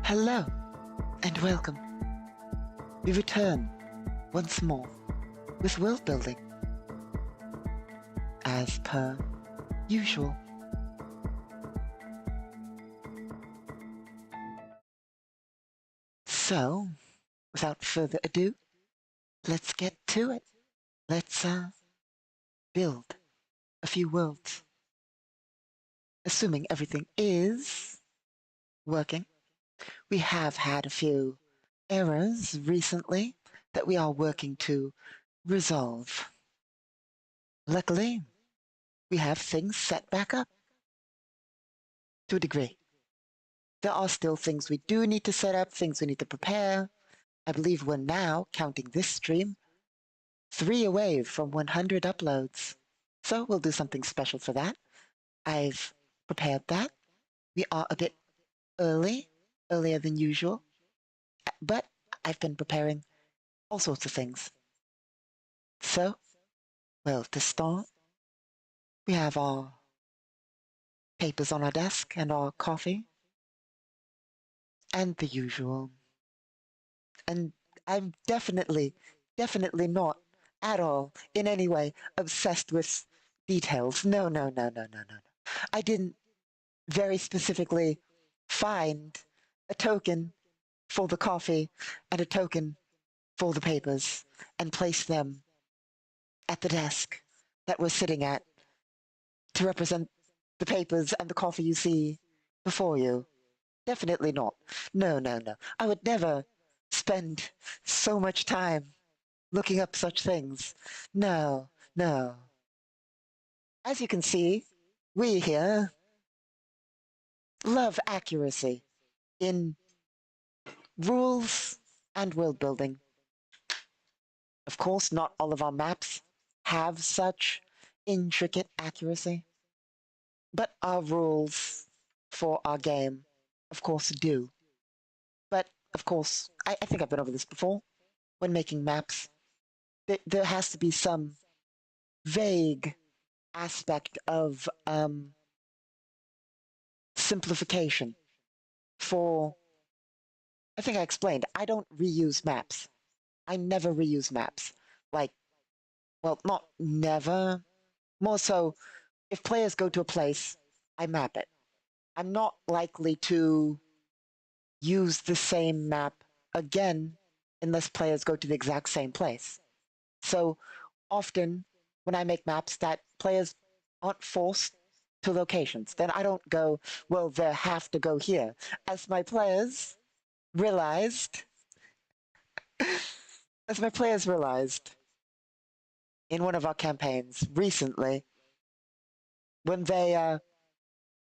Hello, and welcome. We return once more with world building, as per usual. So, without further ado, let's get to it. Let's build a few worlds. Assuming everything is working. We have had a few errors recently that we are working to resolve. Luckily, we have things set back up to a degree. There are still things we do need to set up, things we need to prepare. I believe we're now, counting this stream, 3 away from 100 uploads. So we'll do something special for that. I've prepared that. We are a bit earlier than usual, but I've been preparing all sorts of things. So, well, to start, we have our papers on our desk and our coffee and the usual. And I'm definitely not at all in any way obsessed with details. No. I didn't very specifically find a token for the coffee and a token for the papers and place them at the desk that we're sitting at to represent the papers and the coffee you see before you. Definitely not. No. I would never spend so much time looking up such things. No. As you can see, we here love accuracy in rules and world building. Of course, not all of our maps have such intricate accuracy, but our rules for our game, of course, do. But, of course, I think I've been over this before. When making maps, there has to be some vague aspect of simplification for... I think I explained, I don't reuse maps. I never reuse maps. Like, well, not never. More so, if players go to a place, I map it. I'm not likely to use the same map again unless players go to the exact same place. So often when I make maps that players aren't forced to locations, then I don't go, well, they have to go here. As my players realized in one of our campaigns recently, when they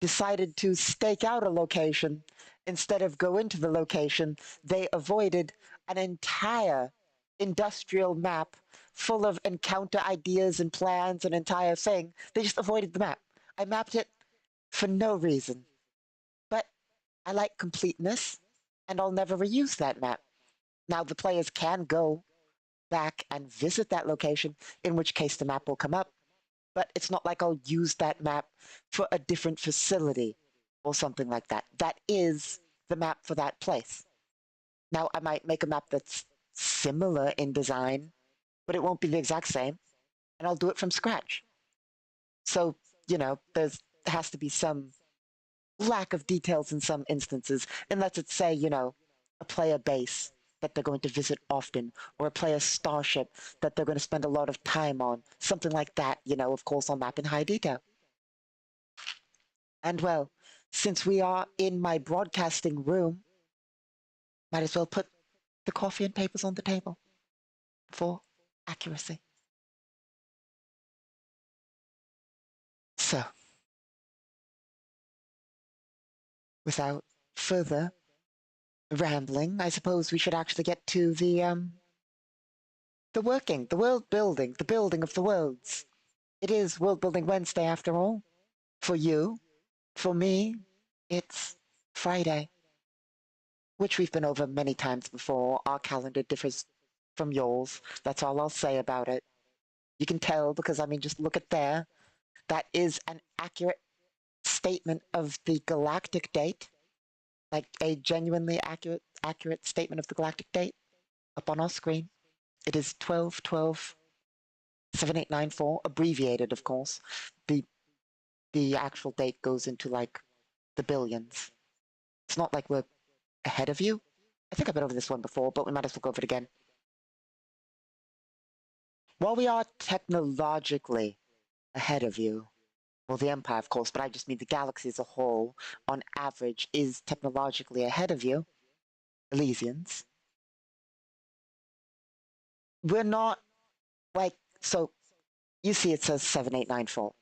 decided to stake out a location, instead of go into the location, they avoided an entire industrial map full of encounter ideas and plans, an entire thing. They just avoided the map. I mapped it for no reason. But I like completeness, and I'll never reuse that map. Now, the players can go back and visit that location, in which case the map will come up. But it's not like I'll use that map for a different facility or something like that. That is the map for that place. Now, I might make a map that's similar in design, but it won't be the exact same. and I'll do it from scratch. So, there has to be some lack of details in some instances, unless it's, say, a player base that they're going to visit often, or a player starship that they're going to spend a lot of time on, something like that, of course, I'll map in high detail. And well, since we are in my broadcasting room, might as well put the coffee and papers on the table for accuracy. So, without further rambling, I suppose we should actually get to the working, the world building, the building of the worlds. It is World Building Wednesday after all. For you, for me, it's Friday, which we've been over many times before. Our calendar differs from yours. That's all I'll say about it. You can tell because, I mean, just look at there. That is an accurate statement of the galactic date, like a genuinely accurate statement of the galactic date up on our screen. It is 12/12/7894, abbreviated, of course. The actual date goes into like the billions. It's not like we're ahead of you. I think I've been over this one before, but we might as well go over it again. While we are technologically ahead of you, well, the Empire, of course, but I just mean the galaxy as a whole, on average, is technologically ahead of you, Elysians. We're not like, so you see it says 7894.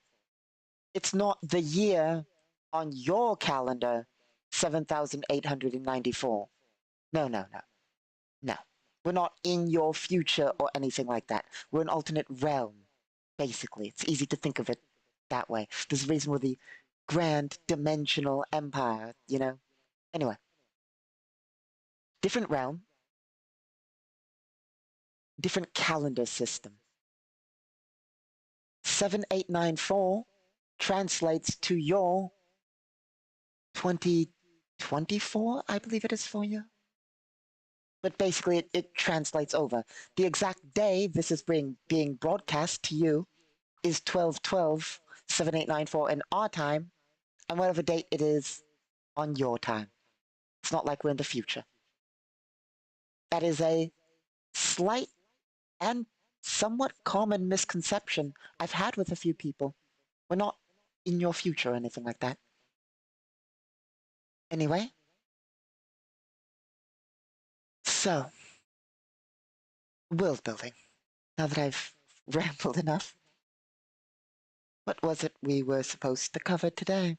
It's not the year on your calendar, 7,894. No, no, no, no. We're not in your future or anything like that. We're an alternate realm, basically. It's easy to think of it that way. There's a reason we're the grand dimensional empire, Anyway, different realm, different calendar system. 7894 translates to your 2024, I believe it is for you. But basically, it translates over. The exact day this is being broadcast to you is 12/12/7894 in our time, and whatever date it is on your time. It's not like we're in the future. That is a slight and somewhat common misconception I've had with a few people. We're not in your future or anything like that. Anyway, so, world building. Now that I've rambled enough, what was it we were supposed to cover today?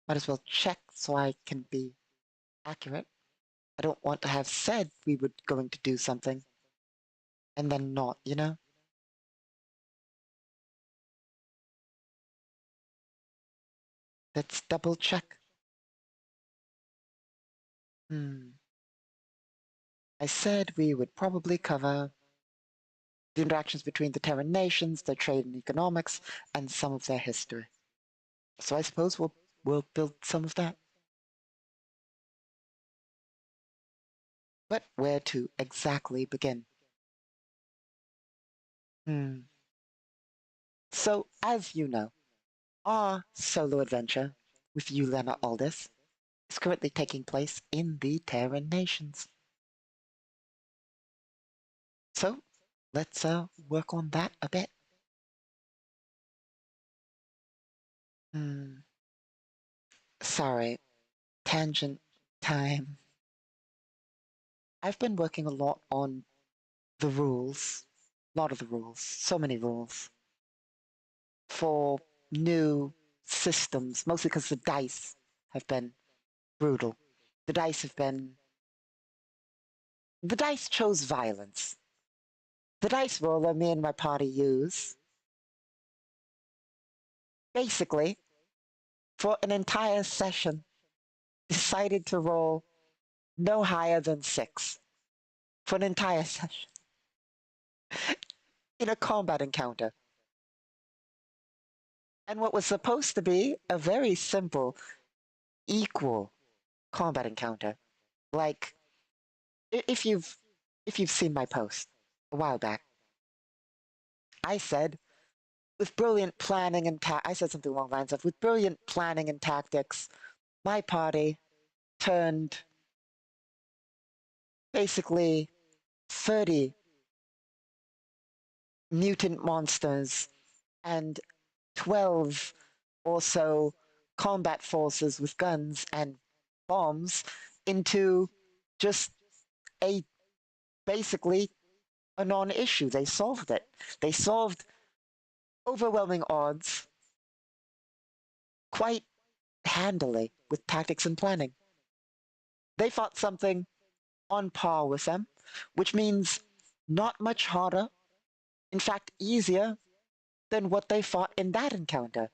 Might as well check so I can be accurate. I don't want to have said we were going to do something and then not. Let's double check. I said we would probably cover the interactions between the Terran nations, their trade and economics, and some of their history. So I suppose we'll build some of that. But where to exactly begin? So, as you know, our solo adventure with Yulena Aldis is currently taking place in the Terran nations. So, let's work on that a bit. Sorry, tangent time. I've been working a lot on the rules, a lot of the rules, so many rules, for new systems, mostly because the dice have been brutal. The dice chose violence. The dice roller me and my party use, basically, for an entire session, decided to roll no higher than 6 for an entire session in a combat encounter. And what was supposed to be a very simple, equal combat encounter. Like, if you've seen my post a while back, I said, with brilliant planning and I said something along the lines of, with brilliant planning and tactics, my party turned basically 30 mutant monsters and 12 or so combat forces with guns and bombs into just a basically a non-issue. They solved it. They solved overwhelming odds quite handily with tactics and planning. They fought something on par with them, which means not much harder, in fact, easier than what they fought in that encounter,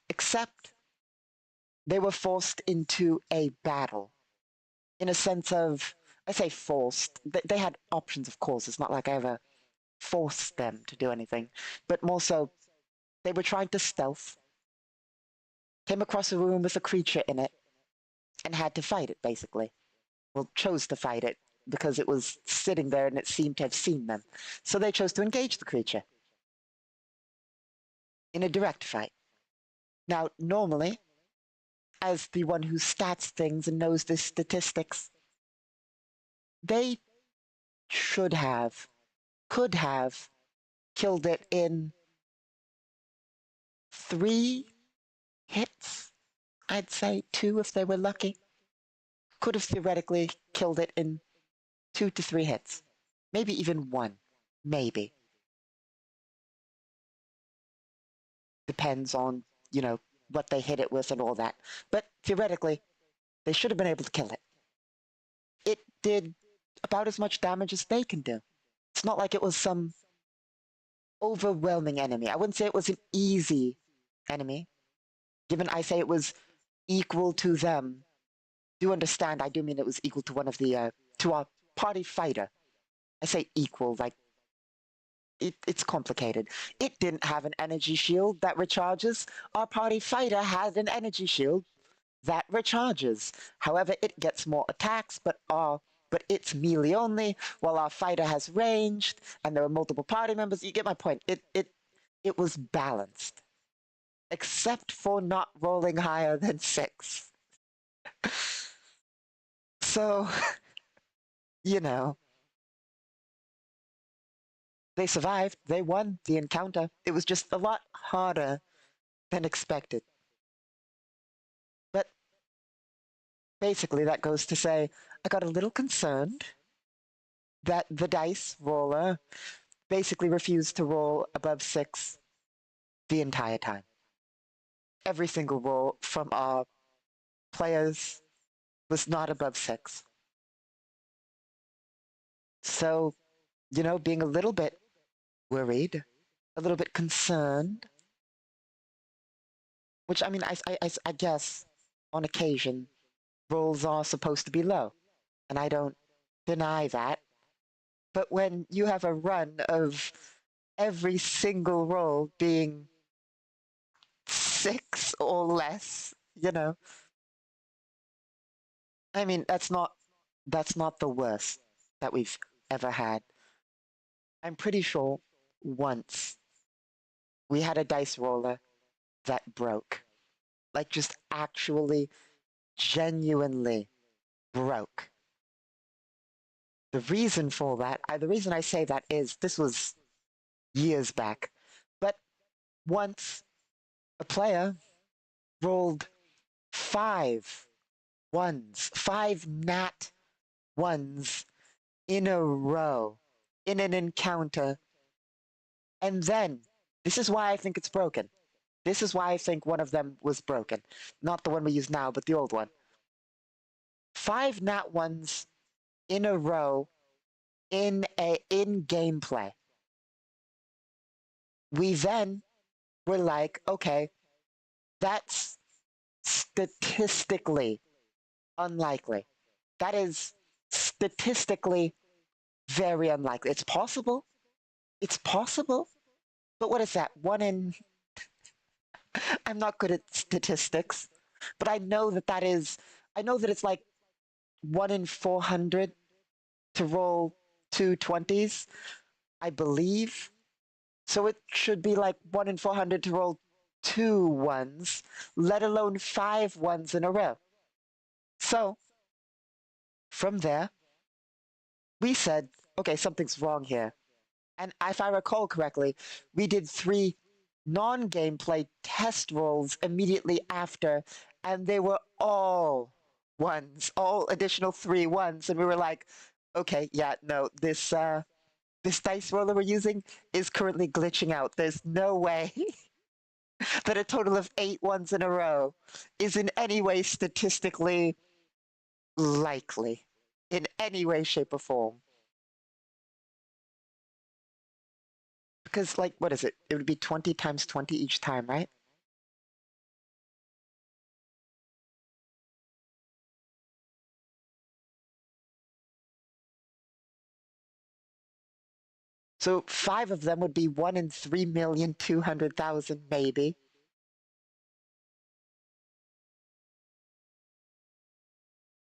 except they were forced into a battle in a sense of, I say forced, they had options, of course. It's not like I ever forced them to do anything, but more so, they were trying to stealth, came across a room with a creature in it, and had to fight it, basically. Well, chose to fight it because it was sitting there and it seemed to have seen them. So they chose to engage the creature in a direct fight. Now, normally, as the one who stats things and knows the statistics, they should have, could have killed it in 3 hits. I'd say 2 if they were lucky. Could have theoretically killed it in 2 to 3 hits. Maybe even 1. Maybe. Depends on, what they hit it with and all that. But theoretically, they should have been able to kill it. It did about as much damage as they can do. It's not like it was some overwhelming enemy. I wouldn't say it was an easy enemy. Given I say it was equal to them. Do understand, I do mean it was equal to one of the, to our party fighter. I say equal, like, it's complicated. It didn't have an energy shield that recharges. Our party fighter had an energy shield that recharges. However, it gets more attacks, but it's melee only, while our fighter has ranged, and there are multiple party members. You get my point. It was balanced. Except for not rolling higher than 6. So, they survived. They won the encounter. It was just a lot harder than expected. But basically, that goes to say, I got a little concerned that the dice roller basically refused to roll above 6 the entire time. Every single roll from our players was not above 6. So, being a little bit worried, a little bit concerned, which, I mean, I guess on occasion, rolls are supposed to be low, and I don't deny that. But when you have a run of every single roll being 6 or less, I mean, that's not the worst that we've ever had. I'm pretty sure once we had a dice roller that broke. Like, just actually, genuinely broke. The reason for that, the reason I say that is this was years back. But once a player rolled 5 ones, 5 nat ones in a row in an encounter. And then, this is why I think it's broken. This is why I think one of them was broken. Not the one we use now, but the old one. 5 nat ones in a row in gameplay. We then were like, okay, that's statistically unlikely. That is statistically very unlikely. It's possible. It's possible. But what is that? 1 in... I'm not good at statistics, but I know that it's like 1 in 400 to roll 2 20s, I believe. So it should be like 1 in 400 to roll 2 1s, let alone 5 1s in a row. So from there, we said, okay, something's wrong here. And if I recall correctly, we did 3 non-gameplay test rolls immediately after, and they were all 1s, all additional 3 1s, and we were like, okay, yeah, no, this dice roller we're using is currently glitching out. There's no way that a total of 8 1s in a row is in any way statistically likely, in any way, shape, or form. Because, like, what is it? It would be 20 times 20 each time, right? So 5 of them would be 1 in 3,200,000, maybe.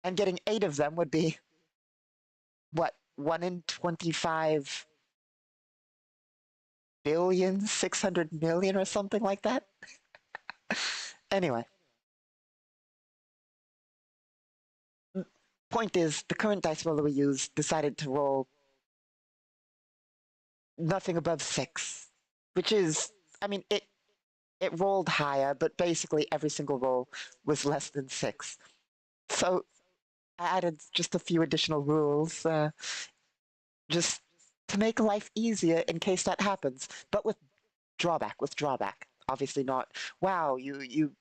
And getting 8 of them would be, what, 1 in 25,600,000,000 or something like that? Anyway. Point is, the current dice roller we use decided to roll nothing above 6, which is, I mean, it rolled higher, but basically every single roll was less than 6. So I added just a few additional rules, just to make life easier in case that happens, but with drawback. With drawback, obviously not. Wow, you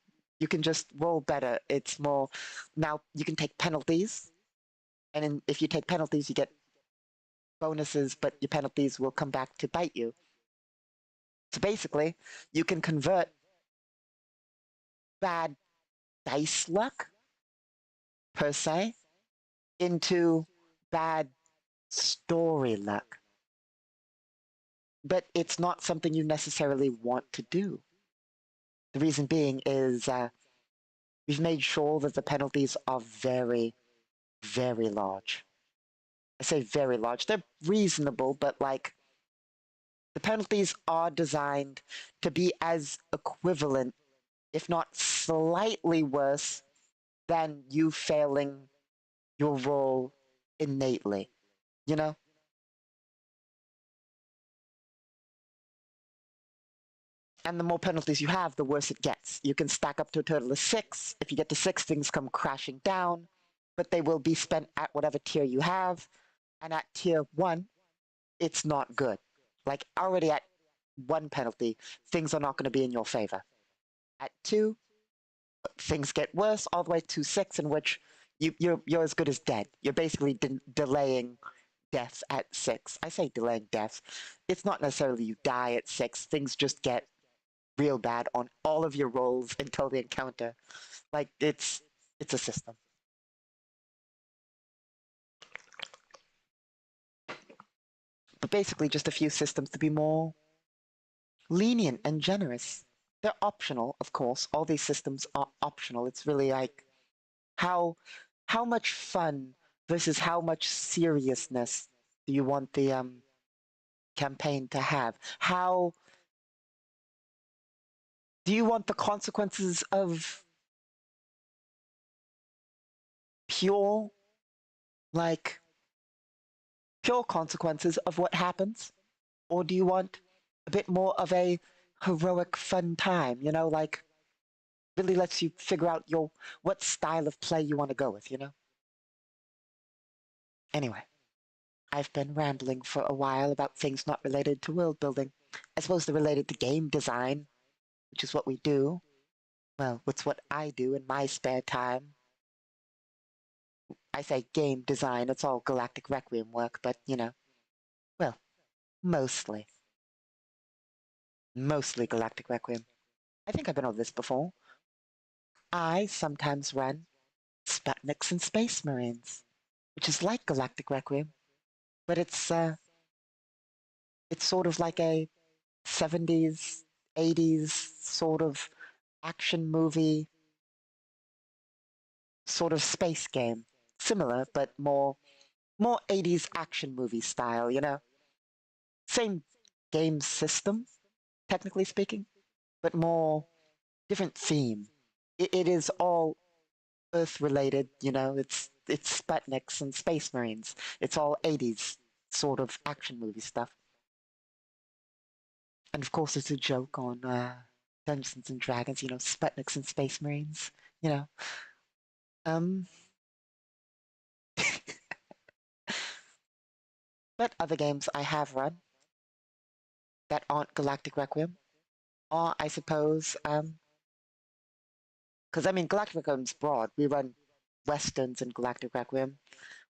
can just roll better. It's more now you can take penalties, and if you take penalties, you get bonuses, but your penalties will come back to bite you. So basically, you can convert bad dice luck, per se, into bad story luck. But it's not something you necessarily want to do. The reason being is we've made sure that the penalties are very, very large. I say very large. They're reasonable, but like the penalties are designed to be as equivalent, if not slightly worse, than you failing your role innately. You know? And the more penalties you have, the worse it gets. You can stack up to a total of 6. If you get to 6, things come crashing down, but they will be spent at whatever tier you have. And at tier 1, it's not good. Like already at 1 penalty, things are not going to be in your favor. At 2, things get worse all the way to 6, in which you're as good as dead. You're basically delaying death at 6. I say delaying death. It's not necessarily you die at 6. Things just get real bad on all of your rolls until the encounter. Like it's a system. But basically just a few systems to be more lenient and generous. They're optional, of course. All these systems are optional. It's really like how how much fun versus how much seriousness do you want the campaign to have? How do you want the consequences of pure like pure consequences of what happens? Or do you want a bit more of a heroic fun time, like really lets you figure out your what style of play you want to go with, Anyway, I've been rambling for a while about things not related to world building. I suppose they're related to game design, which is what we do. Well, it's what I do in my spare time. I say game design, it's all Galactic Requiem work, but well, mostly. Mostly Galactic Requiem. I think I've been over this before. I sometimes run Sputniks and Space Marines, which is like Galactic Requiem, but it's sort of like a 70s, 80s sort of action movie, sort of space game. Similar, but more 80s action movie style, Same game system, technically speaking, but more different theme. It is all Earth related, you know, it's Sputniks and Space Marines. It's all 80s sort of action movie stuff. And of course, it's a joke on Dungeons and Dragons, you know, Sputniks and Space Marines, you know. Um, but other games I have run that aren't Galactic Requiem are, I suppose, because I mean, Galactic Requiem's broad. We run westerns in Galactic Requiem.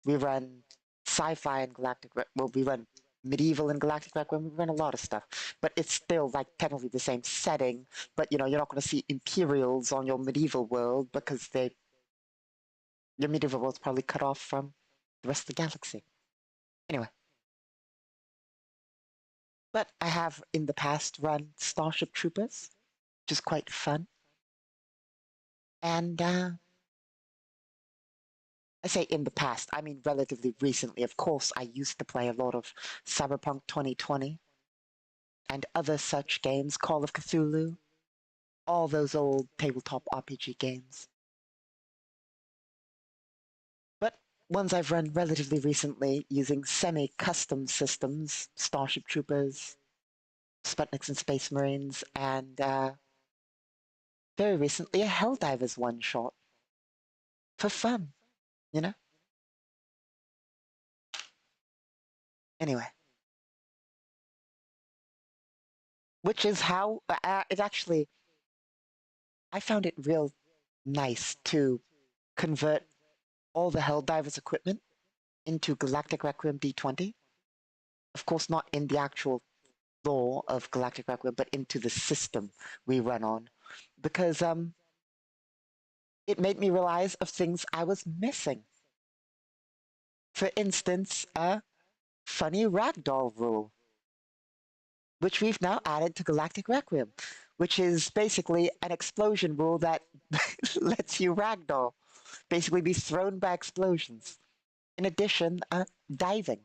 We run sci-fi in well, we run medieval in Galactic Requiem. We run a lot of stuff, but it's still like technically the same setting. But you know, you're not going to see Imperials on your medieval world because your medieval world's probably cut off from the rest of the galaxy. Anyway, but I have in the past run Starship Troopers, which is quite fun, and I say in the past, I mean relatively recently. Of course, I used to play a lot of Cyberpunk 2020 and other such games, Call of Cthulhu, all those old tabletop RPG games. But ones I've run relatively recently using semi-custom systems, Starship Troopers, Sputniks and Space Marines, and very recently a Helldivers one-shot. For fun, you know? Anyway. Which is how it actually, I found it real nice to convert all the Helldivers equipment into Galactic Requiem D20. Of course, not in the actual lore of Galactic Requiem, but into the system we run on. Because it made me realize of things I was missing. For instance, a funny ragdoll rule, which we've now added to Galactic Requiem, which is basically an explosion rule that lets you ragdoll, basically be thrown by explosions. In addition, diving.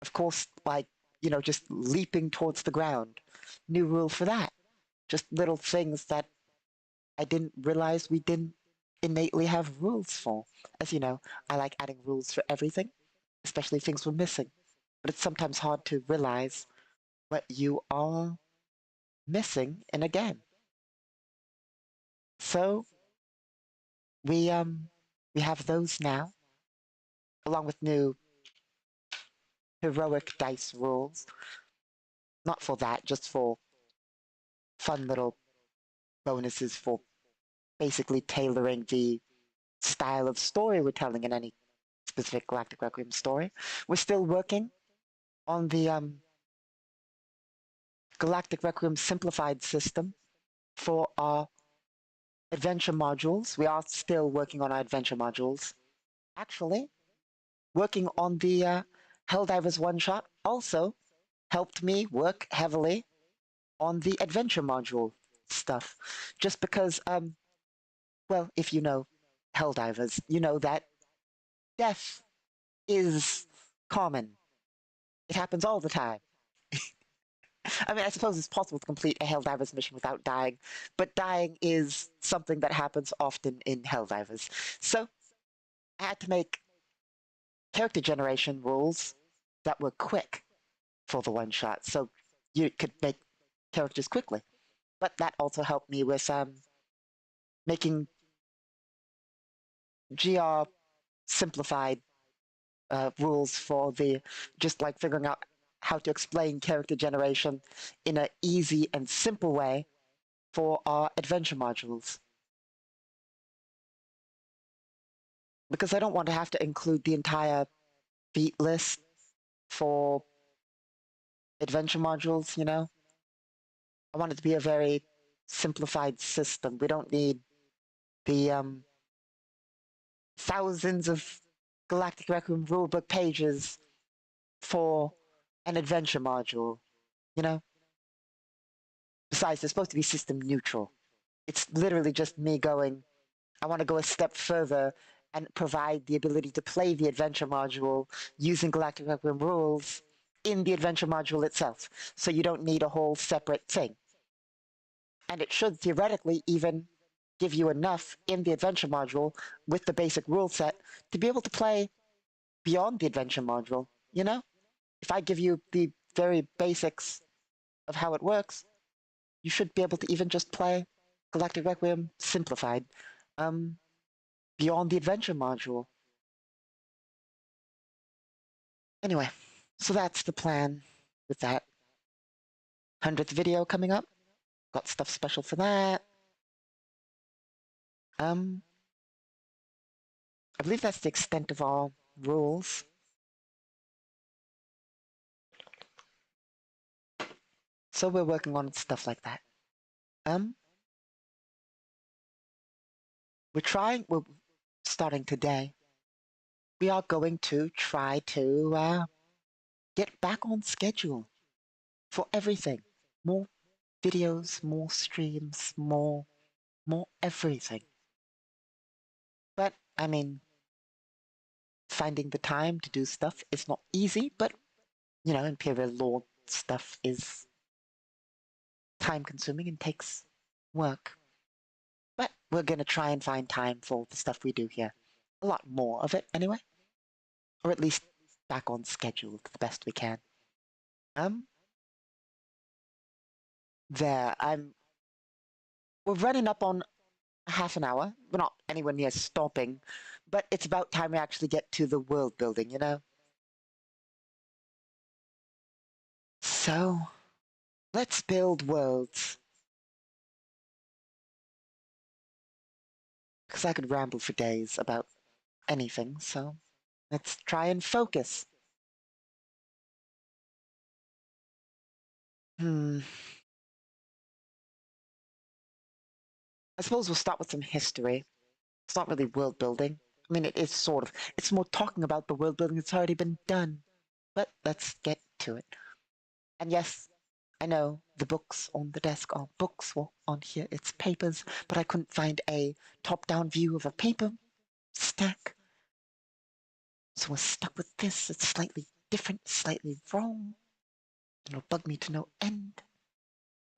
Of course, like, you know, just leaping towards the ground. New rule for that. Just little things that I didn't realize we didn't innately have rules for. As you know, I like adding rules for everything, especially things we're missing. But it's sometimes hard to realize what you are missing in a game. So we have those now, along with new heroic dice rules. Not for that, just for fun little bonuses for basically tailoring the style of story we're telling in any specific Galactic Requiem story. We're still working on the Galactic Requiem simplified system for our adventure modules. We are still working on our adventure modules. Actually, working on the Helldivers one-shot also helped me work heavily on the adventure module stuff. Just because, well, if you know Helldivers, you know that death is common. It happens all the time. I mean, I suppose it's possible to complete a Helldivers mission without dying, but dying is something that happens often in Helldivers. So I had to make character generation rules that were quick for the one shot, so you could make characters quickly. But that also helped me with making GR simplified rules for the just like figuring out how to explain character generation in an easy and simple way for our adventure modules. Because I don't want to have to include the entire feat list for adventure modules, you know? I want it to be a very simplified system. We don't need the thousands of Galactic Requiem rulebook pages for an adventure module, you know? Besides, they're supposed to be system neutral. It's literally just me going, I want to go a step further and provide the ability to play the adventure module using Galactic Requiem rules in the adventure module itself, so you don't need a whole separate thing. And it should theoretically even give you enough in the adventure module with the basic rule set to be able to play beyond the adventure module, you know? If I give you the very basics of how it works, you should be able to even just play Galactic Requiem simplified beyond the adventure module. Anyway, so that's the plan with that. 100th video coming up. Got stuff special for that. I believe that's the extent of our rules. So we're working on stuff like that. We're starting today. We are going to try to get back on schedule for everything. More videos, more streams, more everything. But, I mean, finding the time to do stuff is not easy, but, you know, Imperial Law stuff is time-consuming and takes work. But we're going to try and find time for the stuff we do here. A lot more of it, anyway. Or at least back on schedule to the best we can. We're running up on half an hour. We're not anywhere near stopping, but it's about time we actually get to the world building, you know? So, let's build worlds. Because I could ramble for days about anything, so let's try and focus. I suppose we'll start with some history. It's not really world building. I mean, it is sort of. It's more talking about the world building that's already been done. But let's get to it. And yes, I know the books on the desk are books. Well, on here it's papers, but I couldn't find a top-down view of a paper stack. So we're stuck with this. It's slightly different, slightly wrong. It'll bug me to no end.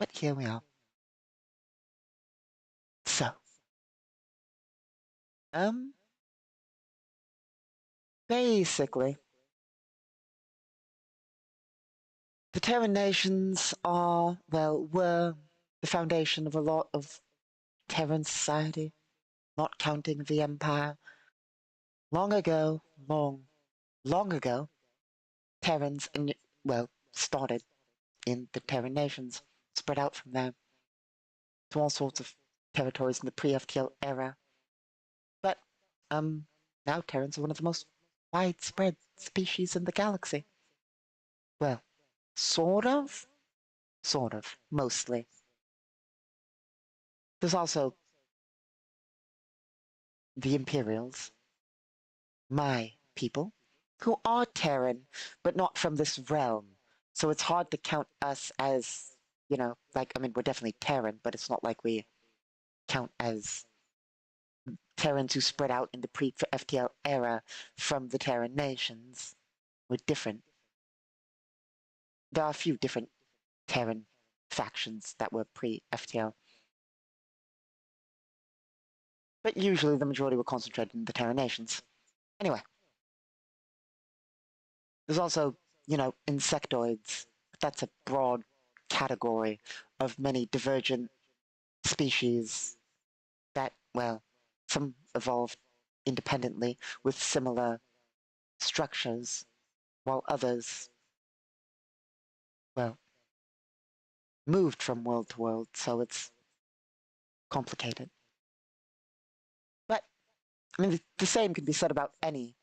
But here we are. So, basically, the Terran nations were the foundation of a lot of Terran society, not counting the Empire. Long ago, long ago, Terrans, started in the Terran nations, spread out from there to all sorts of territories in the pre-FTL era. But, now Terrans are one of the most widespread species in the galaxy. Well, sort of, mostly. There's also the Imperials, my people, who are Terran, but not from this realm. So it's hard to count us as, we're definitely Terran, but it's not like we count as Terrans who spread out in the pre-FTL era from the Terran nations. We're different. There are a few different Terran factions that were pre-FTL. But usually the majority were concentrated in the Terran nations. Anyway. There's also, insectoids. That's a broad category of many divergent species that, some evolved independently with similar structures, while others, moved from world to world, so it's complicated. But, the same can be said about any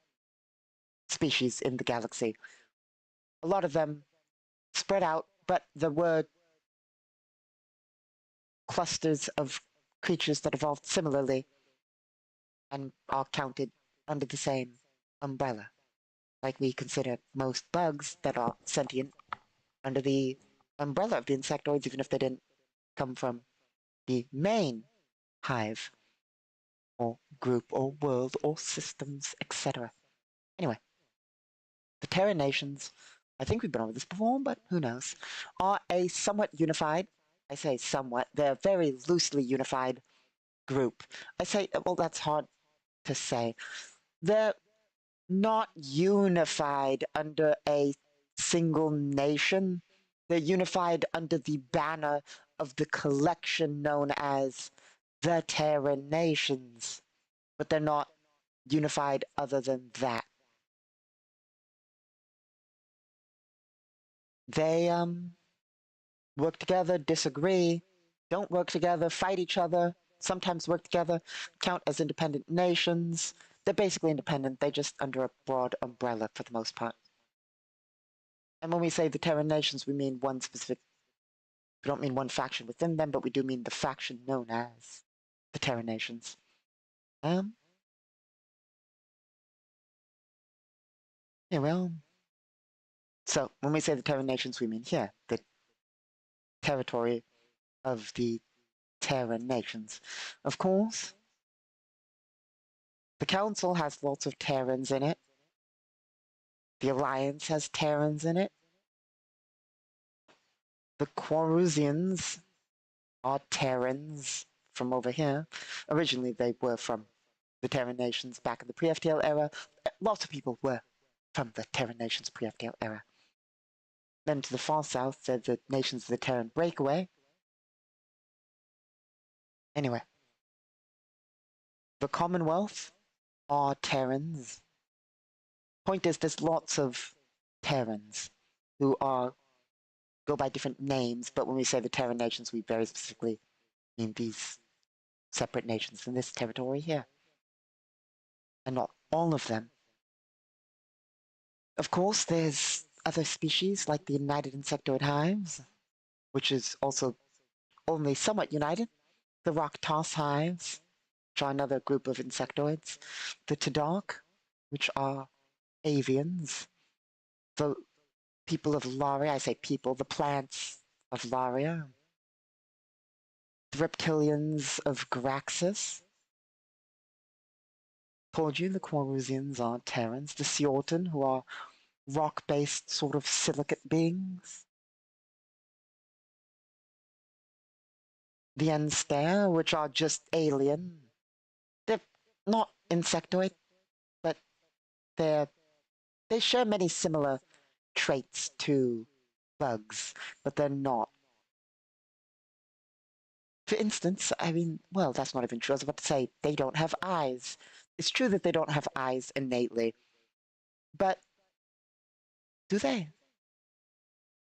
species in the galaxy. A lot of them spread out, but there were clusters of creatures that evolved similarly and are counted under the same umbrella. Like we consider most bugs that are sentient under the umbrella of the insectoids, even if they didn't come from the main hive, or group, or world, or systems, etc. Anyway, the Terran nations I think we've been over this before, but who knows, are a somewhat unified, I say somewhat, they're very loosely unified group. I say, well, that's hard to say. They're not unified under a single nation. They're unified under the banner of the collection known as the Terran Nations, but they're not unified other than that. They work together, disagree, don't work together, fight each other, sometimes work together, count as independent nations. They're basically independent, they're just under a broad umbrella for the most part. And when we say the Terran nations, we mean one specific, we don't mean one faction within them, but we do mean the faction known as the Terran nations. Yeah, well, so when we say the Terran nations, we mean here, the territory of the Terran nations. Of course, the Council has lots of Terrans in it. The Alliance has Terrans in it. The Quarusians are Terrans from over here. Originally, they were from the Terran nations back in the pre-FTL era. Lots of people were from the Terran nations pre-FTL era. Then to the far south, they're the nations of the Terran breakaway. Anyway, the Commonwealth are Terrans. Point is, there's lots of Terrans who go by different names, but when we say the Terran nations, we very specifically mean these separate nations in this territory here. And not all of them. Of course, there's other species like the United Insectoid Hives, which is also only somewhat united. The Rock Toss Hives, which are another group of insectoids. The Tadok, which are avians. The people of Laria, I say people, the plants of Laria. The reptilians of Graxis. Told you the Quarusians are Terrans. The Siortan, who are rock-based sort of silicate beings. The Enster, which are just alien. They're not insectoid, but they share many similar traits to bugs, but they're not. For instance, I mean, well, that's not even true. I was about to say they don't have eyes. It's true that they don't have eyes innately, but do they?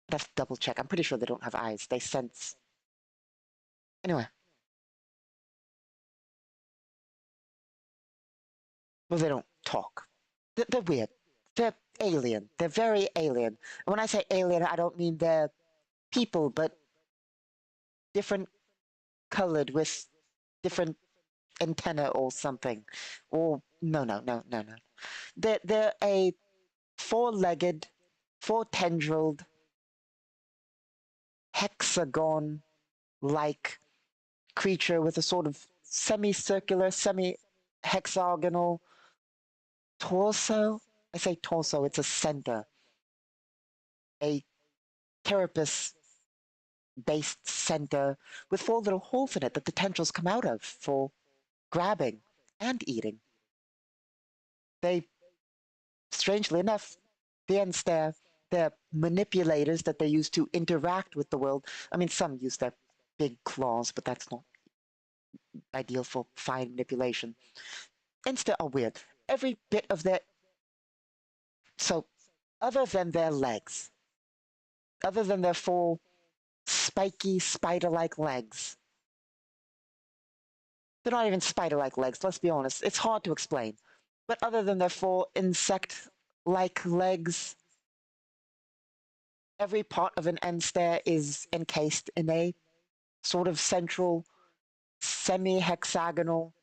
I'd have to double check. I'm pretty sure they don't have eyes. They sense. Anyway. Well, they don't talk. They're weird. They're alien. They're very alien. And when I say alien, I don't mean they're people, but different colored with different antenna or something. Or no. They're a four-legged, four-tendrilled, hexagon-like creature with a sort of semicircular, semi-hexagonal torso. I say torso, it's a center. A carapace based center with four little holes in it that the tendrils come out of for grabbing and eating. They, strangely enough, the Enster, they're manipulators that they use to interact with the world. I mean, some use their big claws, but that's not ideal for fine manipulation. Enster are weird. Every bit of their... So, other than their legs, other than their four spiky, spider-like legs, they're not even spider-like legs, let's be honest. It's hard to explain. But other than their four insect-like legs, every part of an Enster is encased in a sort of central, semi-hexagonal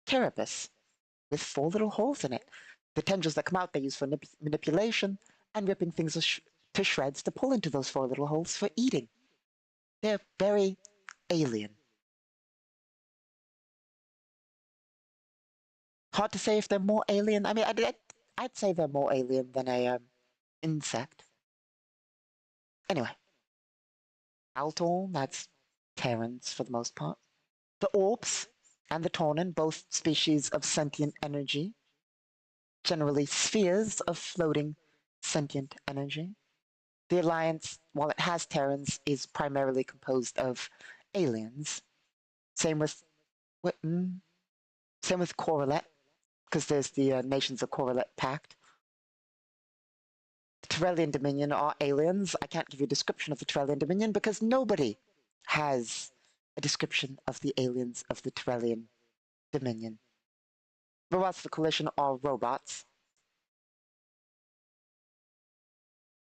carapace with four little holes in it. The tendrils that come out they use for manipulation and ripping things to shreds to pull into those four little holes for eating. They're very alien. Hard to say if they're more alien. I mean, I'd say they're more alien than a insect. Anyway, Altor, that's Terrans for the most part. The Orbs and the Tauren, both species of sentient energy, generally spheres of floating sentient energy. The Alliance, while it has Terrans, is primarily composed of aliens. Same with same with Corelette, because there's the Nations of Corelette Pact. The Terrellian Dominion are aliens. I can't give you a description of the Terrellian Dominion because nobody has a description of the aliens of the Terrellian Dominion. Robots of the Coalition are robots.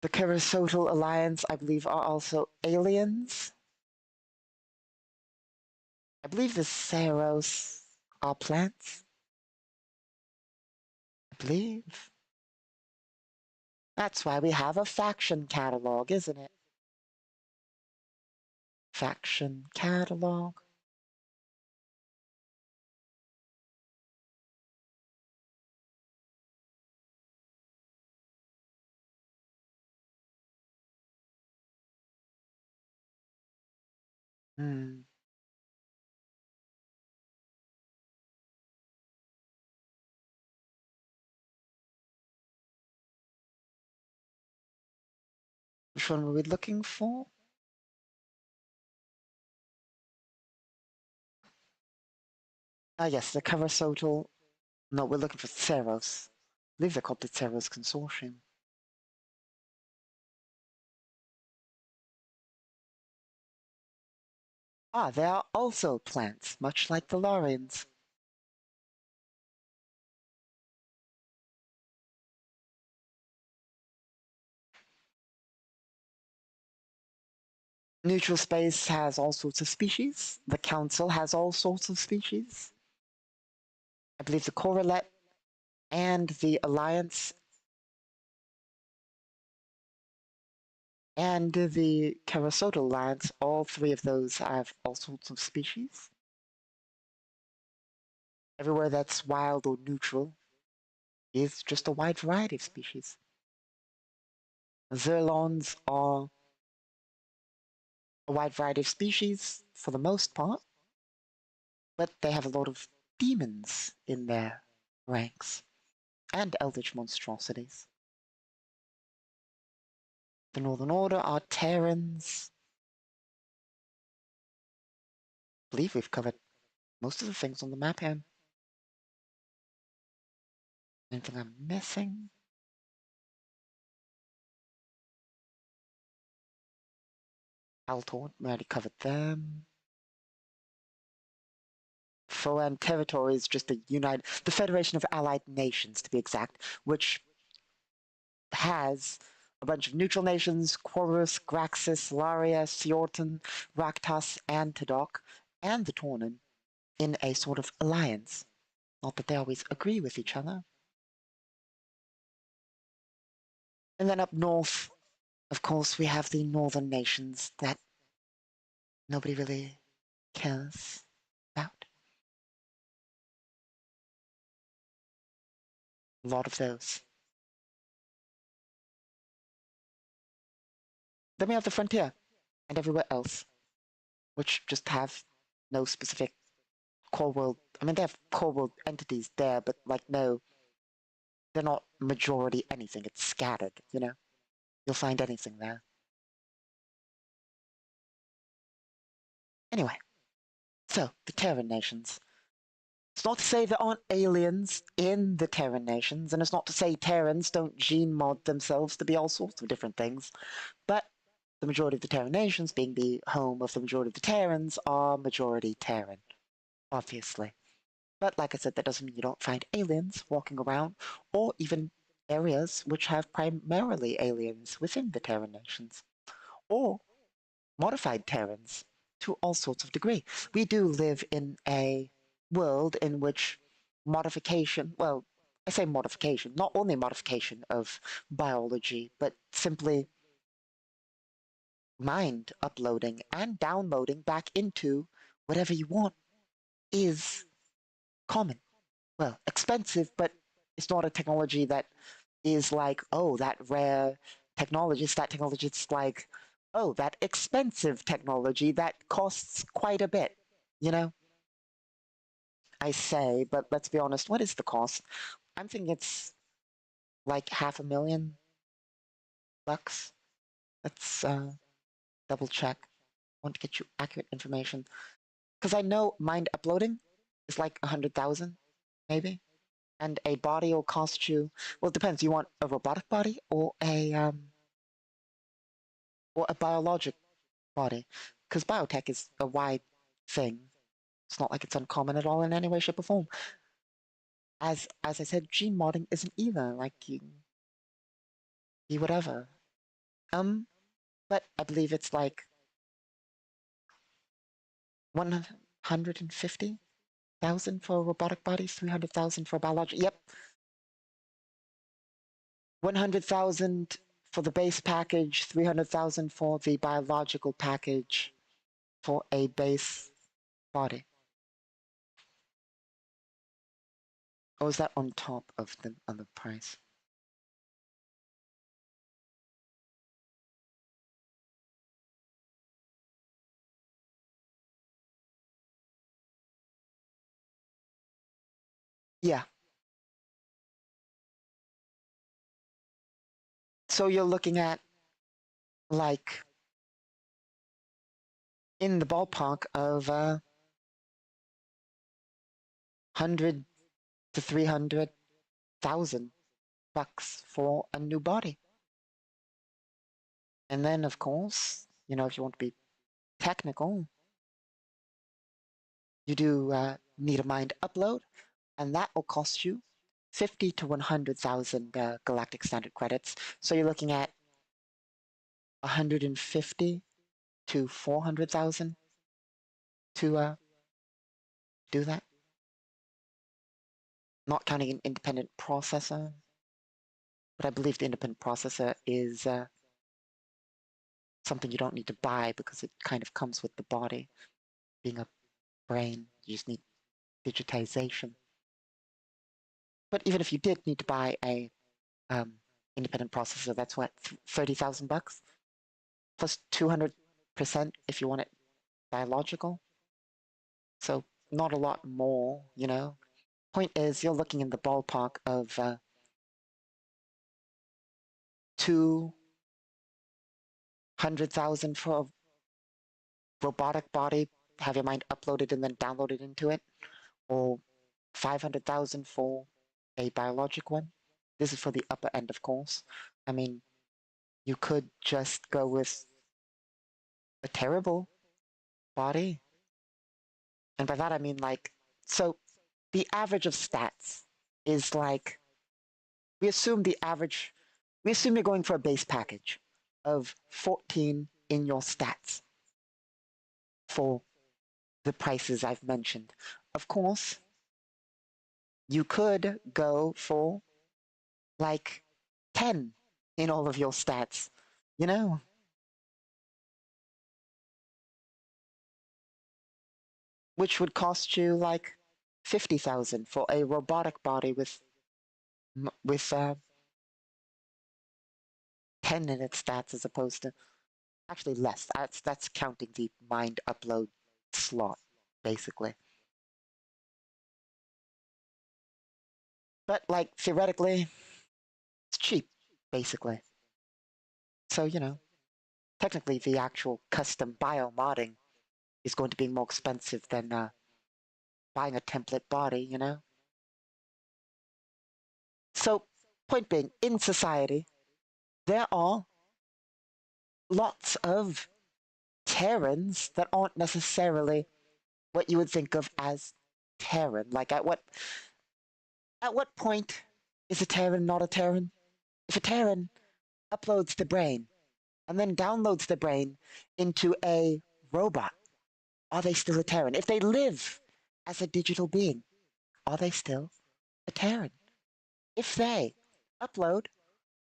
The Kerasotal Alliance, I believe, are also aliens. I believe the Saros are plants. I believe. That's why we have a faction catalog, isn't it? Faction catalog. Which one were we looking for? Yes, the Kerasotal. No, we're looking for Ceros. I believe they're called the Ceros Consortium. They are also plants, much like the Larians. Neutral space has all sorts of species. The Council has all sorts of species. I believe the Corelette and the Alliance and the Kerasotal Alliance, all three of those have all sorts of species. Everywhere that's wild or neutral is just a wide variety of species. Zerlons are a wide variety of species for the most part, but they have a lot of demons in their ranks and eldritch monstrosities. The Northern Order are Terrans. I believe we've covered most of the things on the map here. Anything I'm missing? Altor, we already covered them. Foreign territory is just the Federation of Allied Nations, to be exact, which has a bunch of neutral nations, Quorus, Graxis, Laria, Siorton, Raktas, and Tadok, and the Tauren, in a sort of alliance. Not that they always agree with each other. And then up north, of course, we have the northern nations that nobody really cares about. A lot of those. Then we have the frontier and everywhere else, which just have no specific core world. I mean, they have core world entities there, but like, no, they're not majority anything. It's scattered, you know? You'll find anything there. Anyway, so the Terran nations. It's not to say there aren't aliens in the Terran nations, and it's not to say Terrans don't gene mod themselves to be all sorts of different things, but the majority of the Terran nations, being the home of the majority of the Terrans, are majority Terran, obviously. But like I said, that doesn't mean you don't find aliens walking around, or even areas which have primarily aliens within the Terran nations, or modified Terrans to all sorts of degree. We do live in a world in which modification, well, I say modification, not only modification of biology, but simply mind uploading and downloading back into whatever you want is common. Well, expensive, but it's not a technology that is like, oh, that rare technologist, that technologist like oh, that expensive technology that costs quite a bit, you know? I say, but let's be honest, what is the cost? I'm thinking it's like $500,000. Let's double check. I want to get you accurate information. Because I know mind uploading is like 100,000, maybe. And a body will cost you, well, it depends. You want a robotic body or a biologic body? Because biotech is a wide thing. It's not like it's uncommon at all in any way, shape, or form. As I said, gene modding isn't either. Like you whatever. But I believe it's like 150,000 for robotic bodies, 300,000 for biologic. Yep, 100,000 for the base package, 300,000 for the biological package for a base body. Or is that on top of the other price? Yeah. So you're looking at like in the ballpark of 100 to 300,000 bucks for a new body. And then, of course, if you want to be technical, you do need a mind upload, and that will cost you 50 to 100,000 galactic standard credits. So you're looking at 150 to 400,000 to do that. Not counting an independent processor, but I believe the independent processor is something you don't need to buy because it kind of comes with the body. Being a brain, you just need digitization. But even if you did need to buy a independent processor, that's what, 30,000 bucks plus 200% if you want it biological. So not a lot more, Point is, you're looking in the ballpark of 200,000 for a robotic body, have your mind uploaded and then downloaded into it, or 500,000 for a biologic one. This is for the upper end, of course. I mean, you could just go with a terrible body. And by that I mean so the average of stats is like, we assume you're going for a base package of 14 in your stats for the prices I've mentioned. Of course, you could go for like 10 in all of your stats, you know? Which would cost you like 50,000 for a robotic body with 10 in its stats as opposed to actually less. That's counting the mind upload slot, basically. But like theoretically, it's cheap, basically. So, technically the actual custom biomodding is going to be more expensive than buying a template body. So, point being, in society, there are lots of Terrans that aren't necessarily what you would think of as Terran. Like at what point is a Terran not a Terran? If a Terran uploads the brain and then downloads the brain into a robot, are they still a Terran? If they live as a digital being, are they still a Terran? If they upload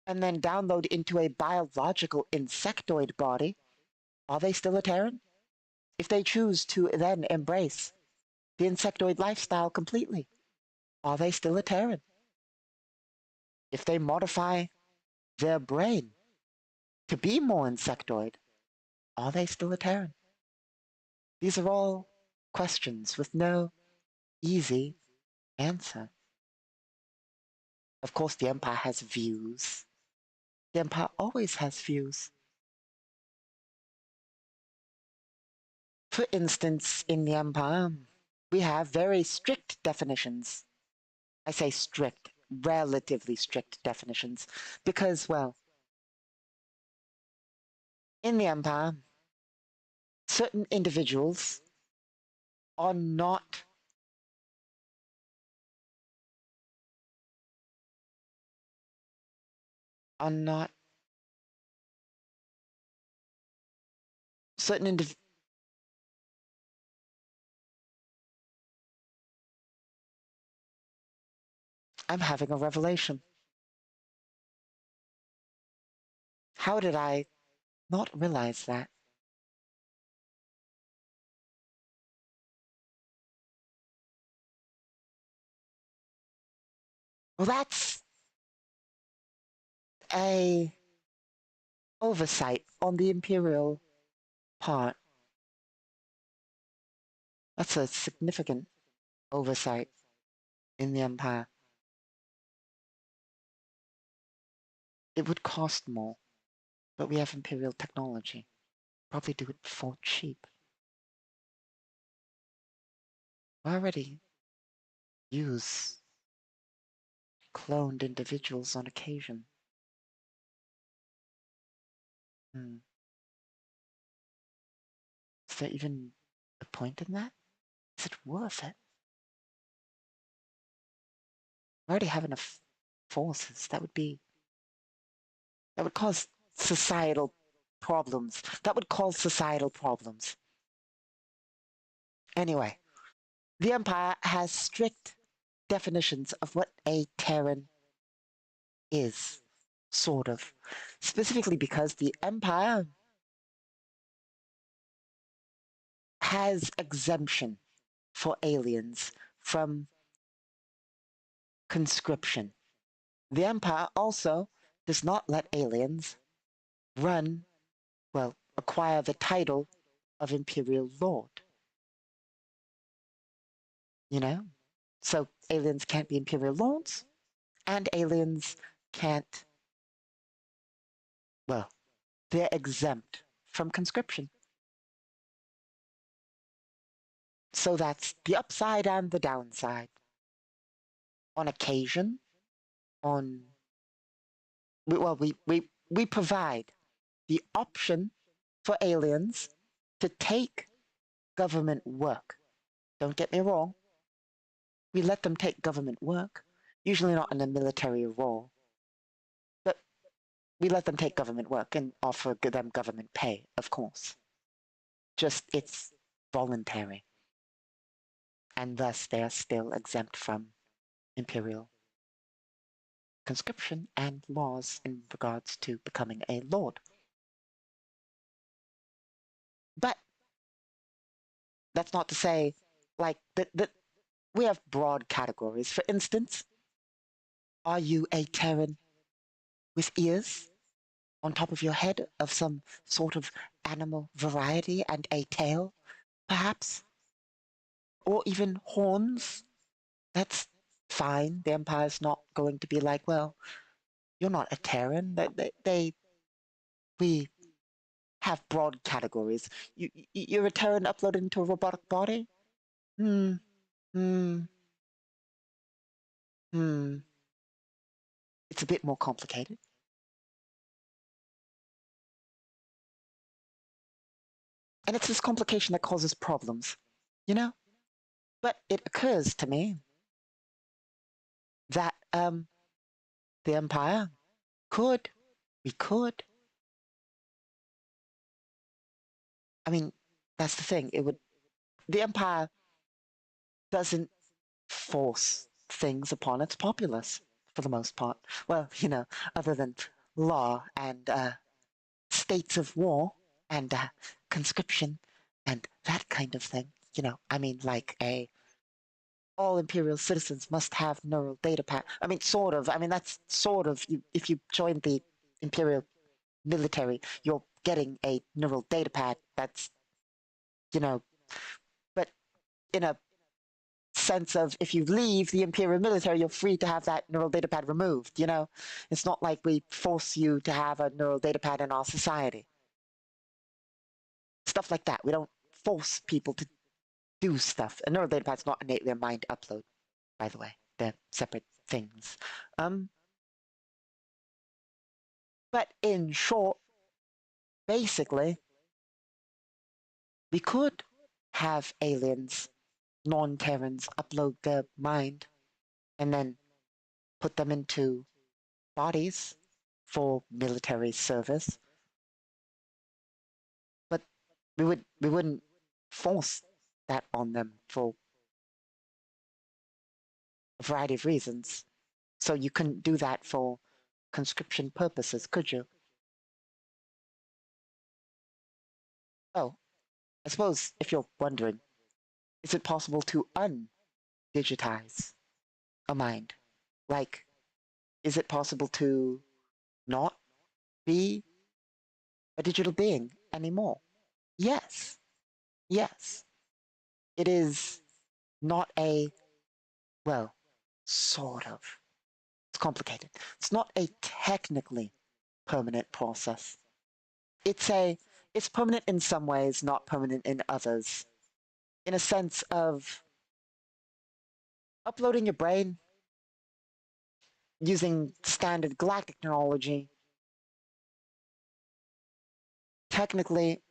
and then download into a biological insectoid body, are they still a Terran? If they choose to then embrace the insectoid lifestyle completely, are they still a Terran? If they modify their brain to be more insectoid, Are they still a Terran? These are all questions with no easy answer. Of course, the Empire has views. The Empire always has views. For instance, in the Empire, we have very strict definitions. I say strict, relatively strict definitions, because, well, in the Empire, certain individuals are not certain indiv I'm having a revelation. How did I not realize that? Well, that's a oversight on the Imperial part. That's a significant oversight in the Empire. It would cost more, but we have Imperial technology. Probably do it for cheap. We already use cloned individuals on occasion. Is there even a point in that? Is it worth it? We already have enough forces. That would cause societal problems. That would cause societal problems. Anyway, the Empire has strict definitions of what a Terran is, sort of. Specifically because the Empire has exemption for aliens from conscription. The Empire also does not let aliens acquire the title of Imperial Lord. You know? So aliens can't be Imperial Lords, and aliens can't, well, they're exempt from conscription. So that's the upside and the downside. On occasion, we provide the option for aliens to take government work. Don't get me wrong. We let them take government work, usually not in a military role, but we let them take government work and offer them government pay, of course. Just it's voluntary. And thus they are still exempt from imperial conscription and laws in regards to becoming a lord. But that's not to say, like, that we have broad categories. For instance, are you a Terran with ears on top of your head of some sort of animal variety and a tail, perhaps? Or even horns? That's fine. The Empire's not going to be like, well, you're not a Terran. We have broad categories. You're a Terran uploaded into a robotic body? Hmm. It's a bit more complicated. And it's this complication that causes problems, you know? But it occurs to me that the Empire we could. I mean, that's the thing. The Empire doesn't force things upon its populace for the most part. Well, other than law and states of war and conscription and that kind of thing. I mean, like all imperial citizens must have neural data pack. I mean, sort of. I mean, that's sort of, if you join the imperial military, you're getting a neural data pad that's, you know, but in a sense of if you leave the Imperial military, you're free to have that neural data pad removed, It's not like we force you to have a neural data pad in our society. Stuff like that. We don't force people to do stuff. A neural data pad's not innately a mind upload, by the way. They're separate things. But in short, basically, we could have aliens, non-Terrans, upload their mind and then put them into bodies for military service. But we wouldn't force that on them for a variety of reasons. So you couldn't do that for conscription purposes, could you? Oh, I suppose if you're wondering, is it possible to undigitize a mind? Like, is it possible to not be a digital being anymore? Yes. Yes. It is not a, well, sort of. It's complicated. It's not a technically permanent process. It's permanent in some ways, not permanent in others. In a sense of uploading your brain using standard galactic technology technically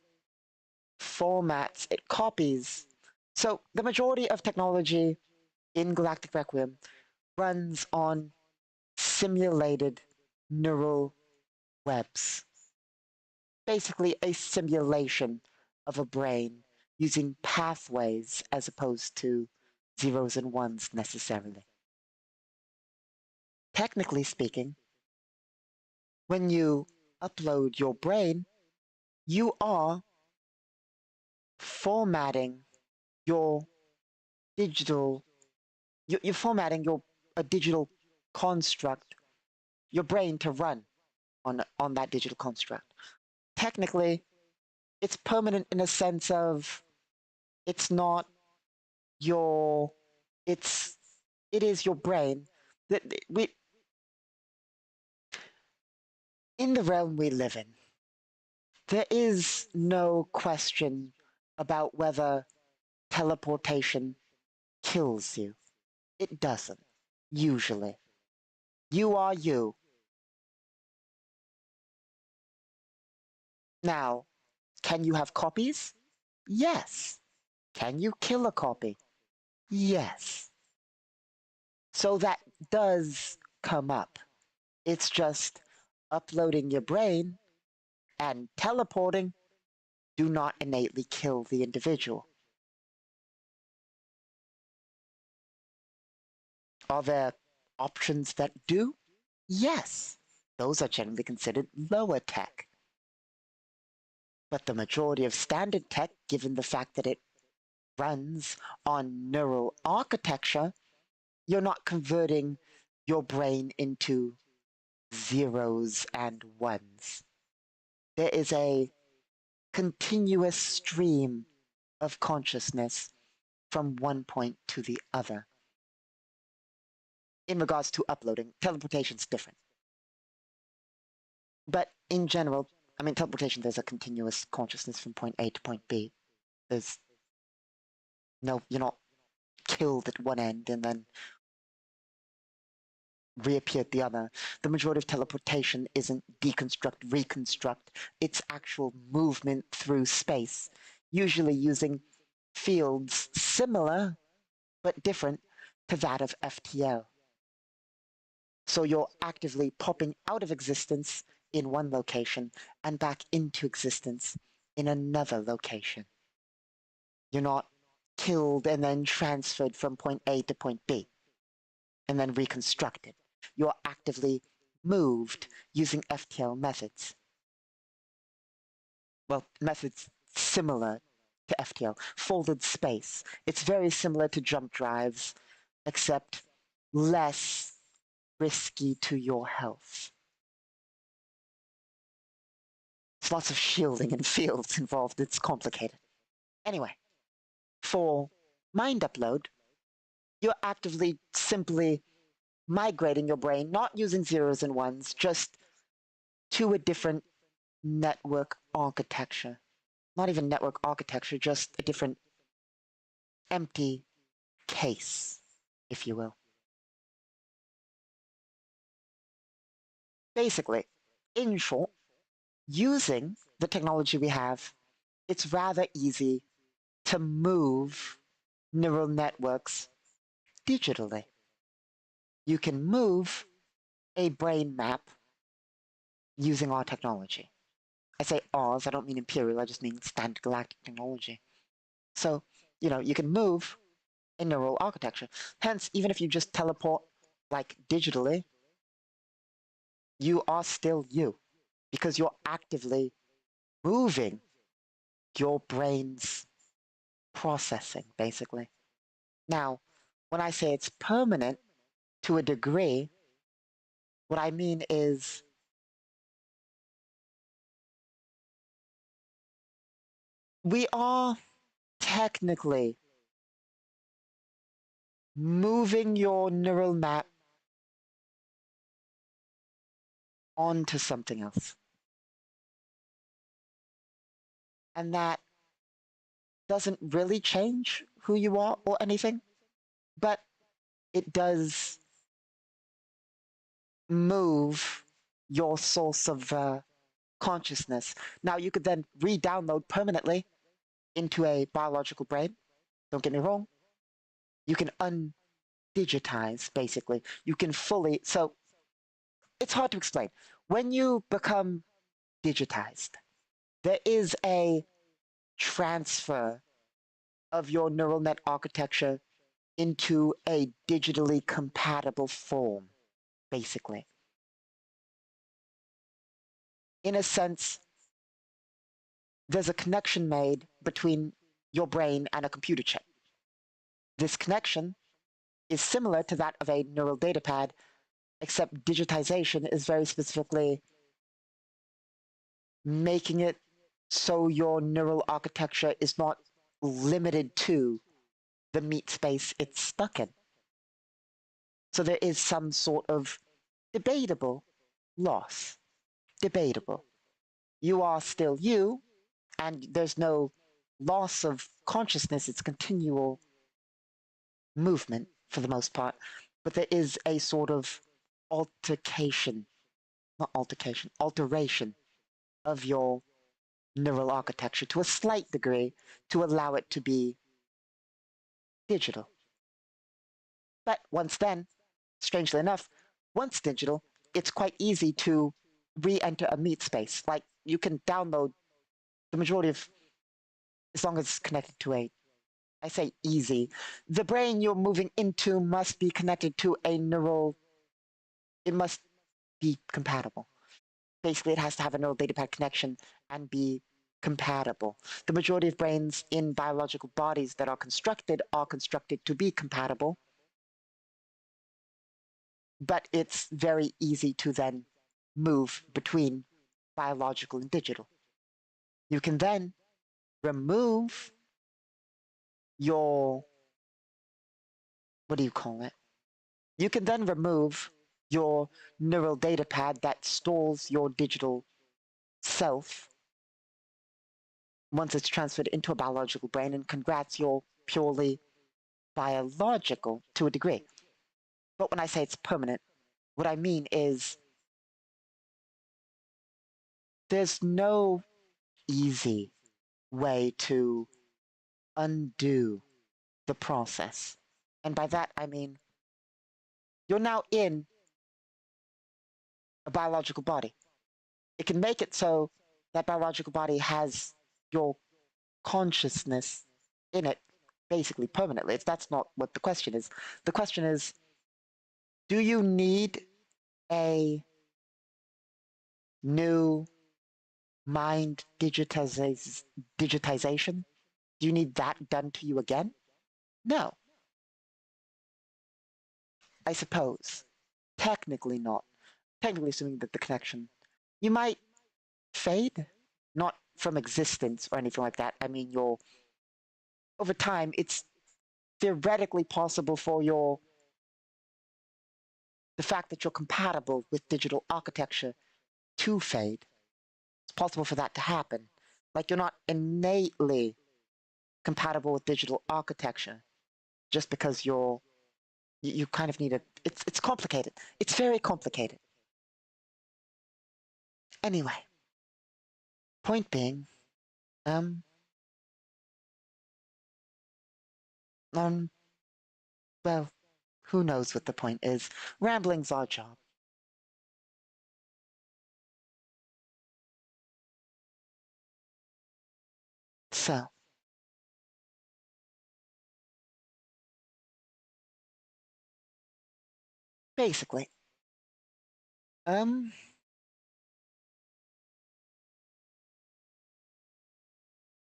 formats, it copies. So the majority of technology in Galactic Requiem runs on simulated neural webs. Basically a simulation of a brain using pathways as opposed to zeros and ones necessarily. Technically speaking, when you upload your brain, you are formatting your digital, you're formatting a digital construct, your brain to run on that digital construct. Technically, it's permanent in a sense of it's not your, it is your brain. In the realm we live in, there is no question about whether teleportation kills you. It doesn't, usually. You are you. Now, can you have copies? Yes. Can you kill a copy? Yes. So that does come up. It's just uploading your brain and teleporting do not innately kill the individual. Are there options that do? Yes. Those are generally considered lower tech. But the majority of standard tech, given the fact that it runs on neural architecture, you're not converting your brain into zeros and ones. There is a continuous stream of consciousness from one point to the other. In regards to uploading, teleportation's different. But in general, I mean, teleportation, there's a continuous consciousness from point A to point B. There's no, you're not killed at one end and then reappear at the other. The majority of teleportation isn't deconstruct, reconstruct. It's actual movement through space, usually using fields similar but different to that of FTL. So you're actively popping out of existence in one location and back into existence in another location. You're not killed and then transferred from point A to point B and then reconstructed. You're actively moved using FTL methods. Well, methods similar to FTL. Folded space. It's very similar to jump drives, except less risky to your health. There's lots of shielding and fields involved. It's complicated. Anyway, for mind upload, you're actively simply migrating your brain, not using zeros and ones, just to a different network architecture. Not even network architecture, just a different empty case, if you will. Basically, in short, using the technology we have, it's rather easy to move neural networks digitally. You can move a brain map using our technology. I say ours, I don't mean Imperial, I just mean standard galactic technology. So, you can move a neural architecture. Hence, even if you just teleport like digitally, you are still you because you're actively moving your brain's processing, basically. Now, when I say it's permanent to a degree, what I mean is we are technically moving your neural map onto something else. And that doesn't really change who you are or anything, but it does move your source of consciousness. Now, you could then re-download permanently into a biological brain. Don't get me wrong. You can undigitize, basically. You can fully. So it's hard to explain. When you become digitized, there is a transfer of your neural net architecture into a digitally compatible form, basically. In a sense, there's a connection made between your brain and a computer chip. This connection is similar to that of a neural data pad, except digitization is very specifically making it so your neural architecture is not limited to the meat space it's stuck in. So there is some sort of debatable loss. Debatable. You are still you, and there's no loss of consciousness, it's continual movement for the most part, but there is a sort of altercation, not altercation, alteration of your neural architecture to a slight degree to allow it to be digital. But once then, strangely enough, once digital, it's quite easy to re-enter a meat space. Like you can download the majority of, as long as it's connected to I say easy, the brain you're moving into must be connected to a neural, it must be compatible. Basically, it has to have a neural data pad connection and be compatible. The majority of brains in biological bodies that are constructed to be compatible, but it's very easy to then move between biological and digital. You can then remove your, what do you call it? You can then remove your neural data pad that stores your digital self once it's transferred into a biological brain, and congrats, you're purely biological to a degree. But when I say it's permanent, what I mean is there's no easy way to undo the process. And by that, I mean you're now in a biological body. It can make it so that biological body has your consciousness in it basically permanently. That's not what the question is. The question is, do you need a new mind digitization? Do you need that done to you again? No, I suppose. Technically not. Technically assuming that the connection, you might fade. not from existence or anything like that. I mean, over time, it's theoretically possible for the fact that you're compatible with digital architecture to fade. It's possible for that to happen. Like you're not innately compatible with digital architecture just because you kind of need a. It's complicated. It's very complicated. Anyway, point being, um, um, well, who knows what the point is? Rambling's our job. So, basically, um,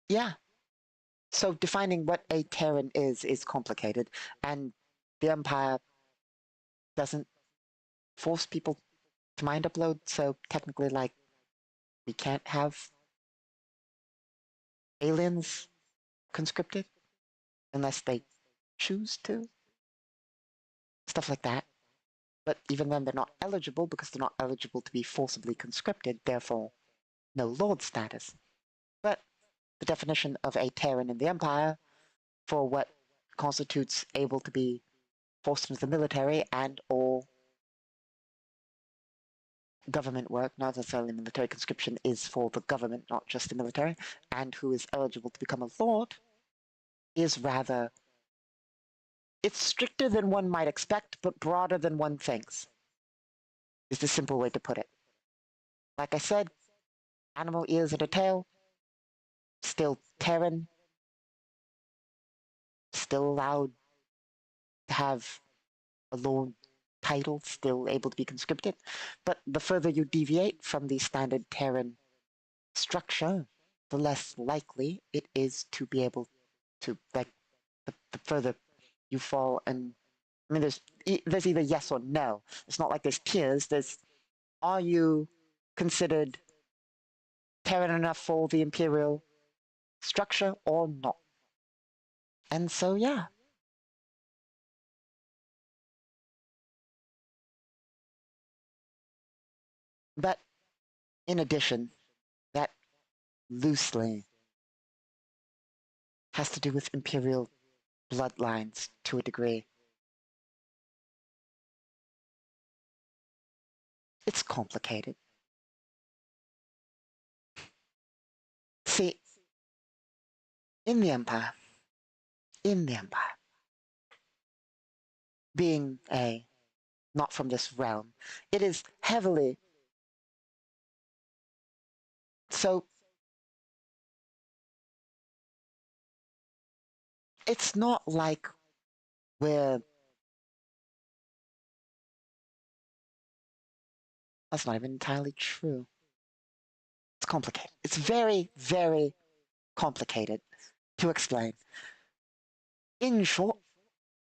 yeah. So defining what a Terran is complicated, and the Empire doesn't force people to mind upload. So technically, like, we can't have aliens conscripted unless they choose to. Stuff like that. But even then, they're not eligible because they're not eligible to be forcibly conscripted, therefore, no lord status. But the definition of a Terran in the Empire for what constitutes able to be forced into the military and or government work, not necessarily military conscription, is for the government, not just the military, and who is eligible to become a lord, is rather. It's stricter than one might expect, but broader than one thinks, is the simple way to put it. Like I said, animal ears and a tail, still Terran, still allowed to have a lord title, still able to be conscripted. But the further you deviate from the standard Terran structure, the less likely it is to be able to, like, the further you fall. And I mean, there's either yes or no. It's not like there's tiers. There's, are you considered Terran enough for the Imperial structure or not? And so, yeah. But in addition, that loosely has to do with Imperial bloodlines to a degree. It's complicated. See, in the Empire, in the Empire, being a not from this realm, it is heavily so. It's not like we're. That's not even entirely true. It's complicated. It's very, very complicated to explain. In short,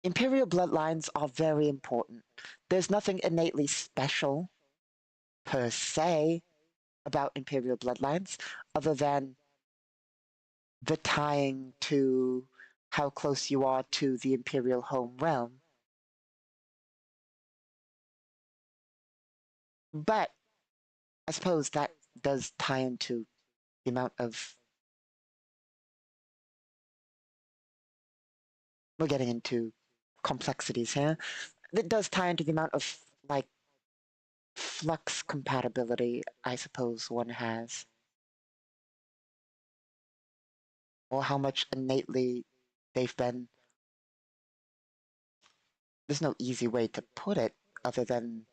Imperial bloodlines are very important. There's nothing innately special, per se, about Imperial bloodlines, other than the tying to how close you are to the Imperial home realm. But I suppose that does tie into the amount of. We're getting into complexities here. That does tie into the amount of, like, flux compatibility I suppose one has, or how much innately they've been. There's no easy way to put it other than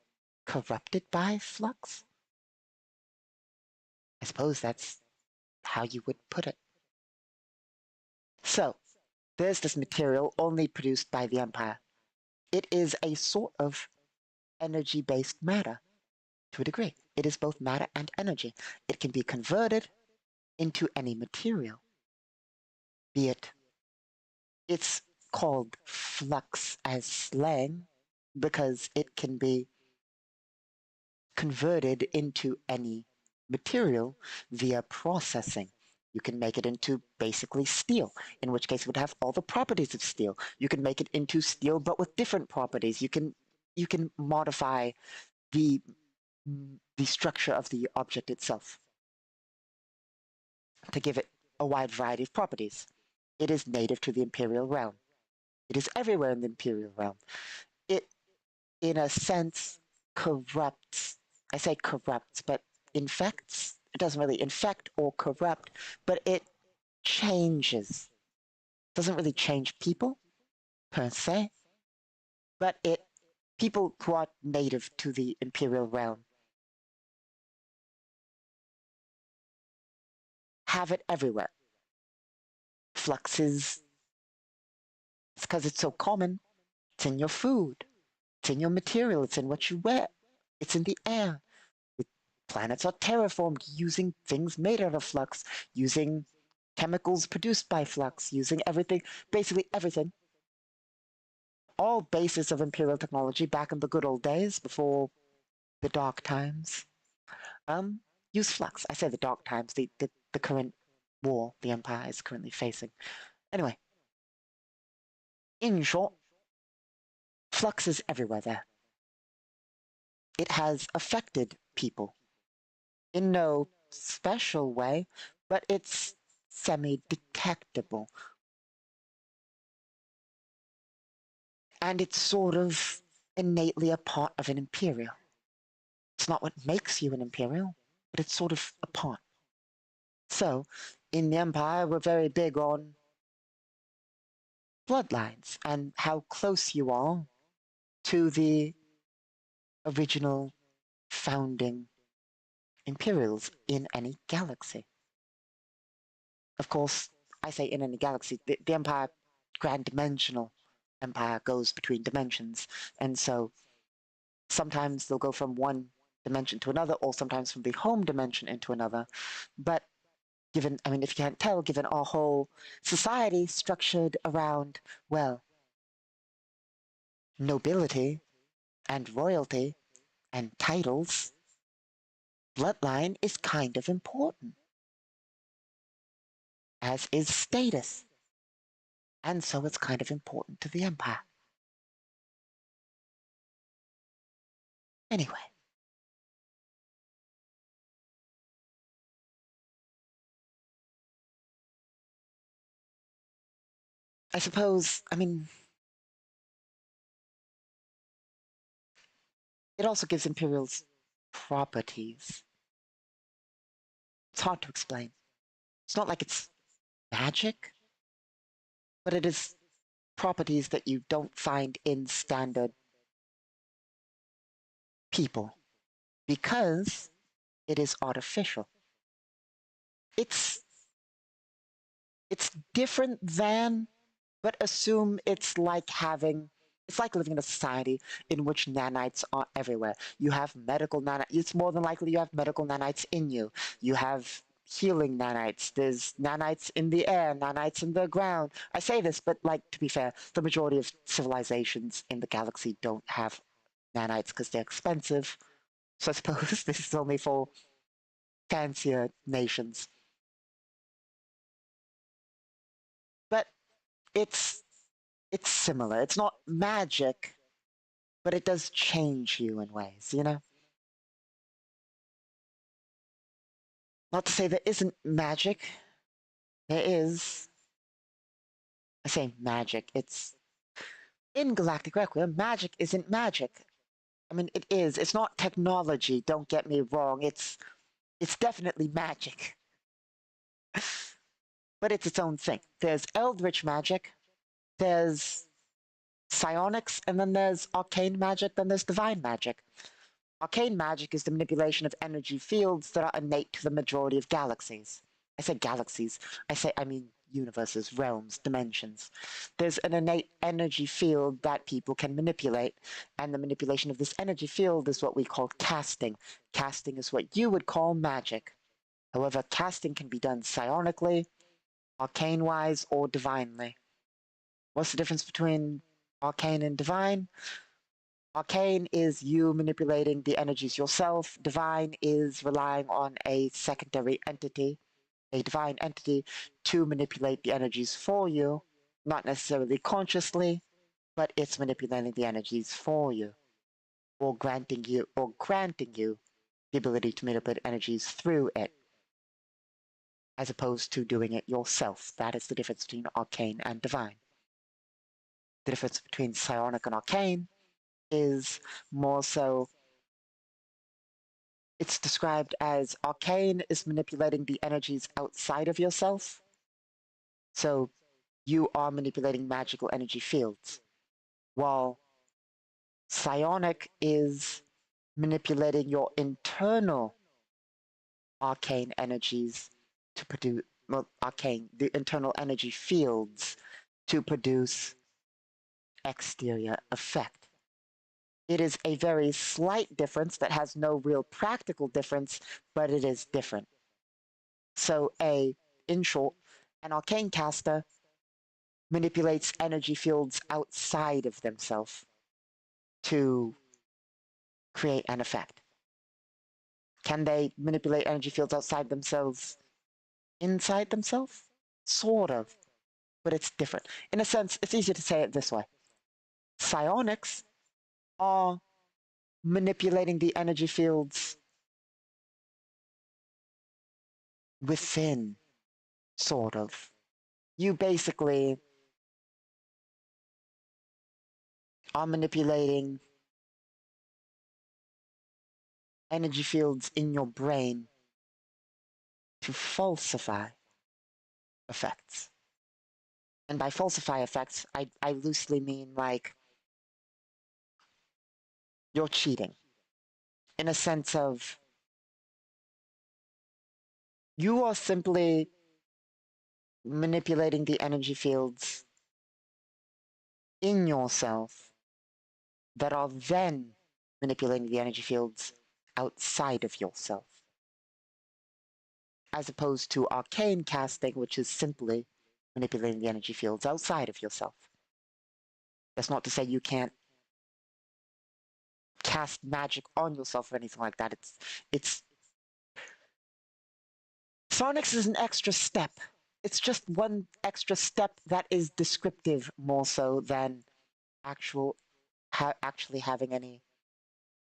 corrupted by flux. I suppose that's how you would put it. So, there's this material only produced by the Empire. It is a sort of energy-based matter, to a degree. It is both matter and energy. It can be converted into any material, be it. It's called flux as slang because it can be converted into any material via processing. You can make it into basically steel, in which case it would have all the properties of steel. You can make it into steel, but with different properties. You can modify the the structure of the object itself to give it a wide variety of properties. It is native to the Imperial realm. It is everywhere in the Imperial realm. It, in a sense, corrupts. I say corrupts, but infects. It doesn't really infect or corrupt, but it changes. It doesn't really change people per se, but it people who are native to the Imperial realm have it everywhere. Fluxes, it's because it's so common. It's in your food. It's in your material. It's in what you wear. It's in the air. Planets are terraformed using things made out of flux, using chemicals produced by flux, using everything, basically everything. All basis of Imperial technology back in the good old days before the dark times. Use flux. I say the dark times, the current war the Empire is currently facing. Anyway, in short, flux is everywhere there. It has affected people in no special way, but it's semi-detectable. And it's sort of innately a part of an Imperial. It's not what makes you an Imperial, but it's sort of a part. So, in the Empire, we're very big on bloodlines and how close you are to the original founding Imperials in any galaxy. Of course, I say in any galaxy, the Empire, grand dimensional Empire, goes between dimensions. And so sometimes they'll go from one dimension to another, or sometimes from the home dimension into another. But given, I mean, if you can't tell, given our whole society structured around, well, nobility and royalty and titles, bloodline is kind of important, as is status. And so it's kind of important to the Empire. Anyway. I suppose, I mean, it also gives Imperials properties. It's hard to explain. It's not like it's magic, but it is properties that you don't find in standard people because it is artificial. It's it's different than, but assume it's like living in a society in which nanites are everywhere. You have medical nanites. It's more than likely you have medical nanites in you. You have healing nanites. There's nanites in the air, nanites in the ground. I say this, but like to be fair, the majority of civilizations in the galaxy don't have nanites because they're expensive. So I suppose this is only for fancier nations. But it's it's similar. It's not magic, but it does change you in ways, you know? Not to say there isn't magic. There is. I say magic. It's in Galactic Requiem, magic isn't magic. I mean, it is. It's not technology, don't get me wrong. It's definitely magic. But it's its own thing. There's eldritch magic, there's psionics, and then there's arcane magic, then there's divine magic. Arcane magic is the manipulation of energy fields that are innate to the majority of galaxies. I say galaxies, I mean universes, realms, dimensions. There's an innate energy field that people can manipulate, and the manipulation of this energy field is what we call casting. Casting is what you would call magic. However, casting can be done psionically, arcane-wise, or divinely. What's the difference between arcane and divine? Arcane is you manipulating the energies yourself. Divine is relying on a secondary entity, a divine entity, to manipulate the energies for you, not necessarily consciously, but it's manipulating the energies for you, or granting you the ability to manipulate energies through it, as opposed to doing it yourself. That is the difference between arcane and divine. The difference between psionic and arcane is more so, it's described as arcane is manipulating the energies outside of yourself. So you are manipulating magical energy fields, while psionic is manipulating your internal arcane energies to produce, well, arcane, the internal energy fields to produce exterior effect. It is a very slight difference that has no real practical difference, but it is different. So in short, an arcane caster manipulates energy fields outside of themselves to create an effect. Can they manipulate energy fields outside themselves, inside themselves? Sort of, but it's different. In a sense, it's easier to say it this way. Psionics are manipulating the energy fields within, sort of. You basically are manipulating energy fields in your brain to falsify effects. And by falsify effects, I loosely mean like you're cheating in a sense of you are simply manipulating the energy fields in yourself that are then manipulating the energy fields outside of yourself. As opposed to arcane casting, which is simply manipulating the energy fields outside of yourself. That's not to say you can't cast magic on yourself or anything like that. It's Sonics is an extra step. It's just one extra step that is descriptive more so than actually having any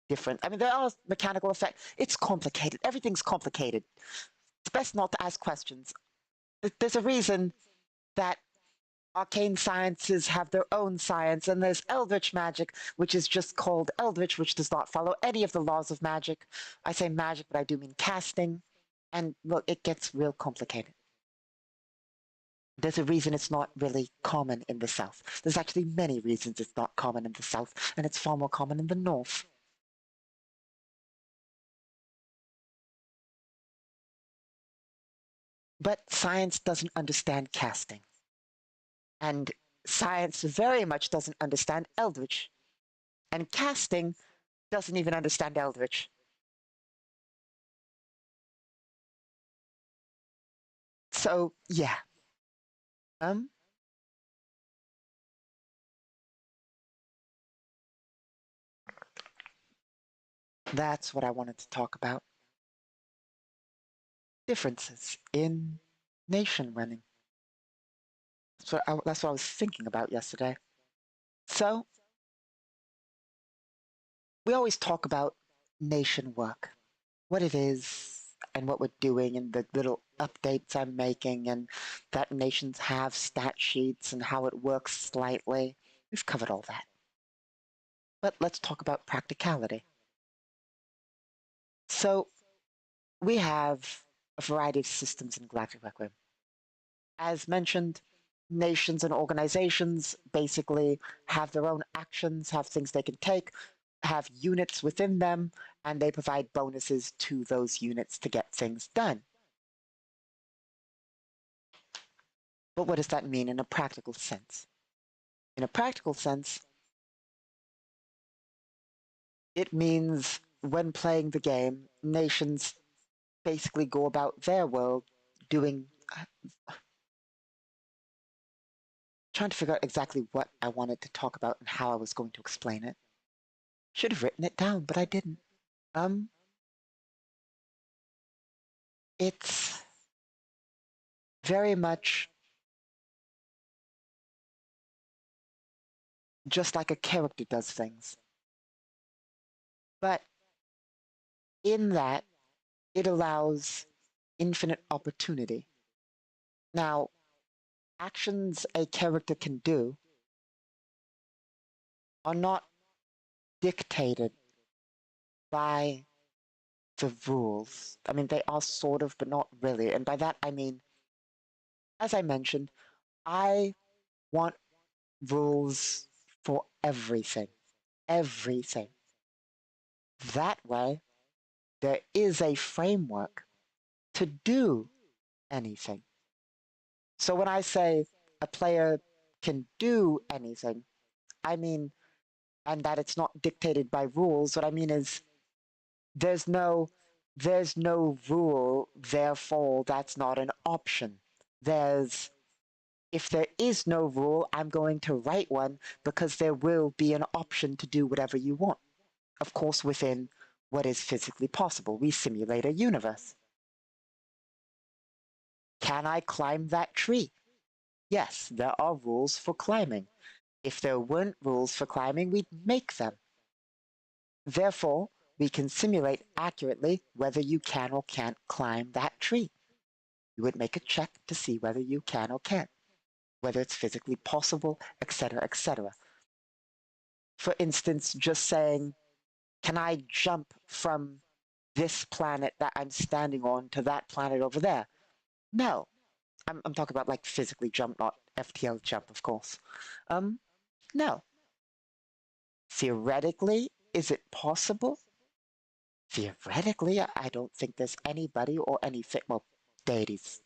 different. I mean, there are mechanical effects. It's complicated. Everything's complicated. It's best not to ask questions. There's a reason that arcane sciences have their own science, and there's eldritch magic, which is just called eldritch, which does not follow any of the laws of magic. I say magic, but I do mean casting. And, well, it gets real complicated. There's a reason it's not really common in the South. There's actually many reasons it's not common in the South, and it's far more common in the North. But science doesn't understand casting. And science very much doesn't understand eldritch. And casting doesn't even understand eldritch. So, yeah. Um, that's what I wanted to talk about. Differences in nation running. That's what I was thinking about yesterday. So, we always talk about nation work, what it is, and what we're doing, and the little updates I'm making, and that nations have stat sheets and how it works slightly. We've covered all that. But let's talk about practicality. So, we have a variety of systems in Galactic Requiem. As mentioned, nations and organizations basically have their own actions, have things they can take, have units within them, and they provide bonuses to those units to get things done. But what does that mean in a practical sense? In a practical sense, it means when playing the game, nations basically go about their world doing. Trying to figure out exactly what I wanted to talk about and how I was going to explain it. Should have written it down, but I didn't. Um, it's very much just like a character does things. But in that, it allows infinite opportunity. Now, actions a character can do are not dictated by the rules. I mean, they are sort of, but not really. And by that, I mean, as I mentioned, I want rules for everything. Everything. That way, there is a framework to do anything. So when I say a player can do anything, I mean, and that it's not dictated by rules, what I mean is there's no there's no rule, therefore that's not an option. There's if there is no rule, I'm going to write one because there will be an option to do whatever you want. Of course, within what is physically possible. We simulate a universe. Can I climb that tree? Yes, there are rules for climbing. If there weren't rules for climbing, we'd make them. Therefore, we can simulate accurately whether you can or can't climb that tree. You would make a check to see whether you can or can't, whether it's physically possible, etc., etc. For instance, just saying, can I jump from this planet that I'm standing on to that planet over there? No. I'm talking about like physically jump, not FTL jump, of course. No. Theoretically, is it possible? Theoretically, I don't think there's anybody or any well, deities.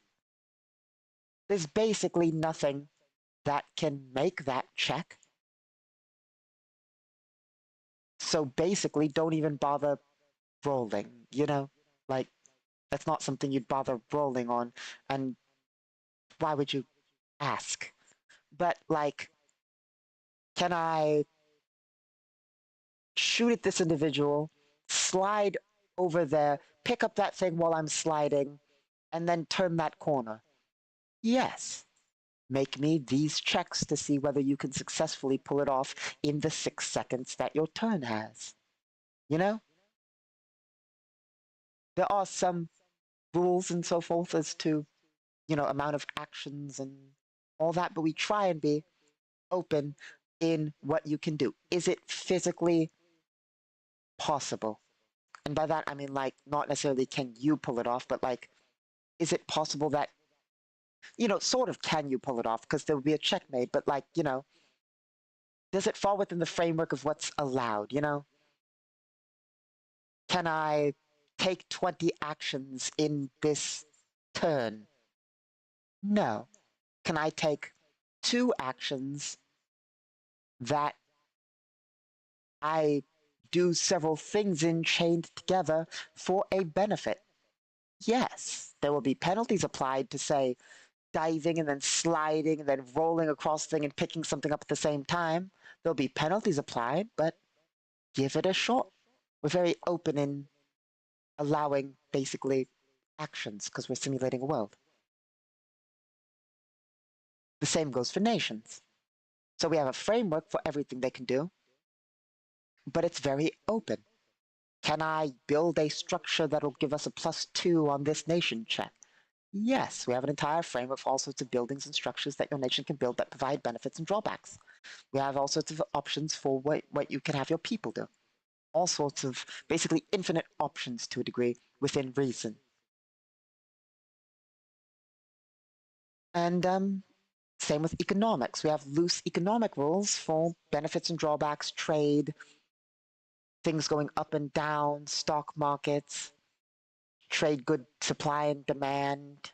There's basically nothing that can make that check. So basically, don't even bother rolling, you know? Like, that's not something you'd bother rolling on. And why would you ask? But, like, can I shoot at this individual, slide over there, pick up that thing while I'm sliding, and then turn that corner? Yes. Make me these checks to see whether you can successfully pull it off in the 6 seconds that your turn has. You know? There are some rules and so forth as to, amount of actions and all that, but we try and be open in what you can do. Is it physically possible? And by that, I mean, like, not necessarily can you pull it off, but like, is it possible that, sort of can you pull it off? Because there would be a check made, but like, does it fall within the framework of what's allowed, Can I take 20 actions in this turn? No. Can I take 2 actions that I do several things in chained together for a benefit? Yes. There will be penalties applied to, say, diving and then sliding and then rolling across the thing and picking something up at the same time. There'll be penalties applied, but give it a shot. We're very open in allowing basically actions because we're simulating a world. The same goes for nations. So we have a framework for everything they can do, but it's very open. Can I build a structure that'll give us a +2 on this nation check? Yes, we have an entire framework for all sorts of buildings and structures that your nation can build that provide benefits and drawbacks. We have all sorts of options for what you can have your people do. All sorts of basically infinite options to a degree within reason. And same with economics. We have loose economic rules for benefits and drawbacks, trade, things going up and down, stock markets, trade good supply and demand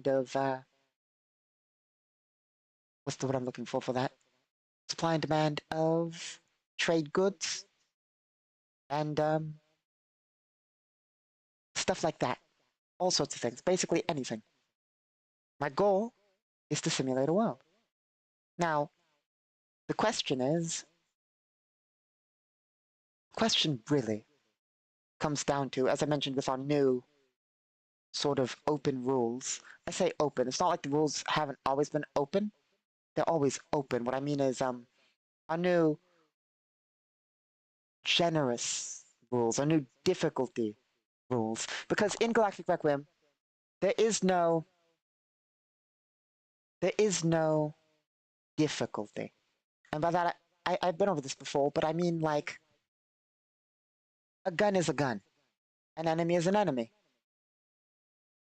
of what's the word I'm looking for that? Supply and demand of trade goods and stuff like that. All sorts of things, basically anything. My goal is to simulate a world. Now, the question is, question really comes down to, as I mentioned with our new sort of open rules. I say open. It's not like the rules haven't always been open. They're always open. What I mean is our new generous rules, our new difficulty rules. Because in Galactic Requiem, there is no difficulty. And by that I've been over this before, but I mean like a gun is a gun. An enemy is an enemy.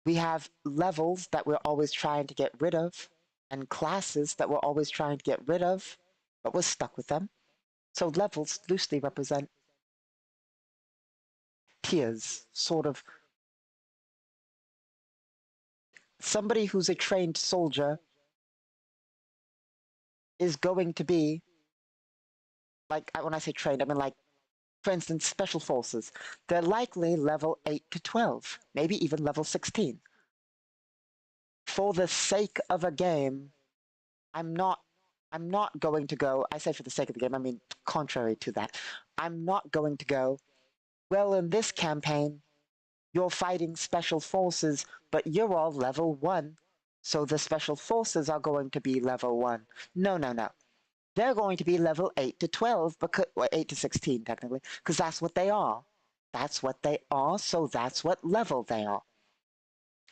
We have levels that we're always trying to get rid of, and classes that we're always trying to get rid of, but we're stuck with them. So levels loosely represent tiers, sort of. Somebody who's a trained soldier is going to be, like, when I say trained, I mean like, for instance, special forces. They're likely level 8 to 12, maybe even level 16. For the sake of a game, I'm not going to go, I say for the sake of the game, I mean contrary to that. I'm not going to go, well, in this campaign, you're fighting special forces, but you're all level 1, so the special forces are going to be level 1. No, no, no. They're going to be level 8 to 12, because, or 8 to 16, technically, because that's what they are. That's what they are, so that's what level they are.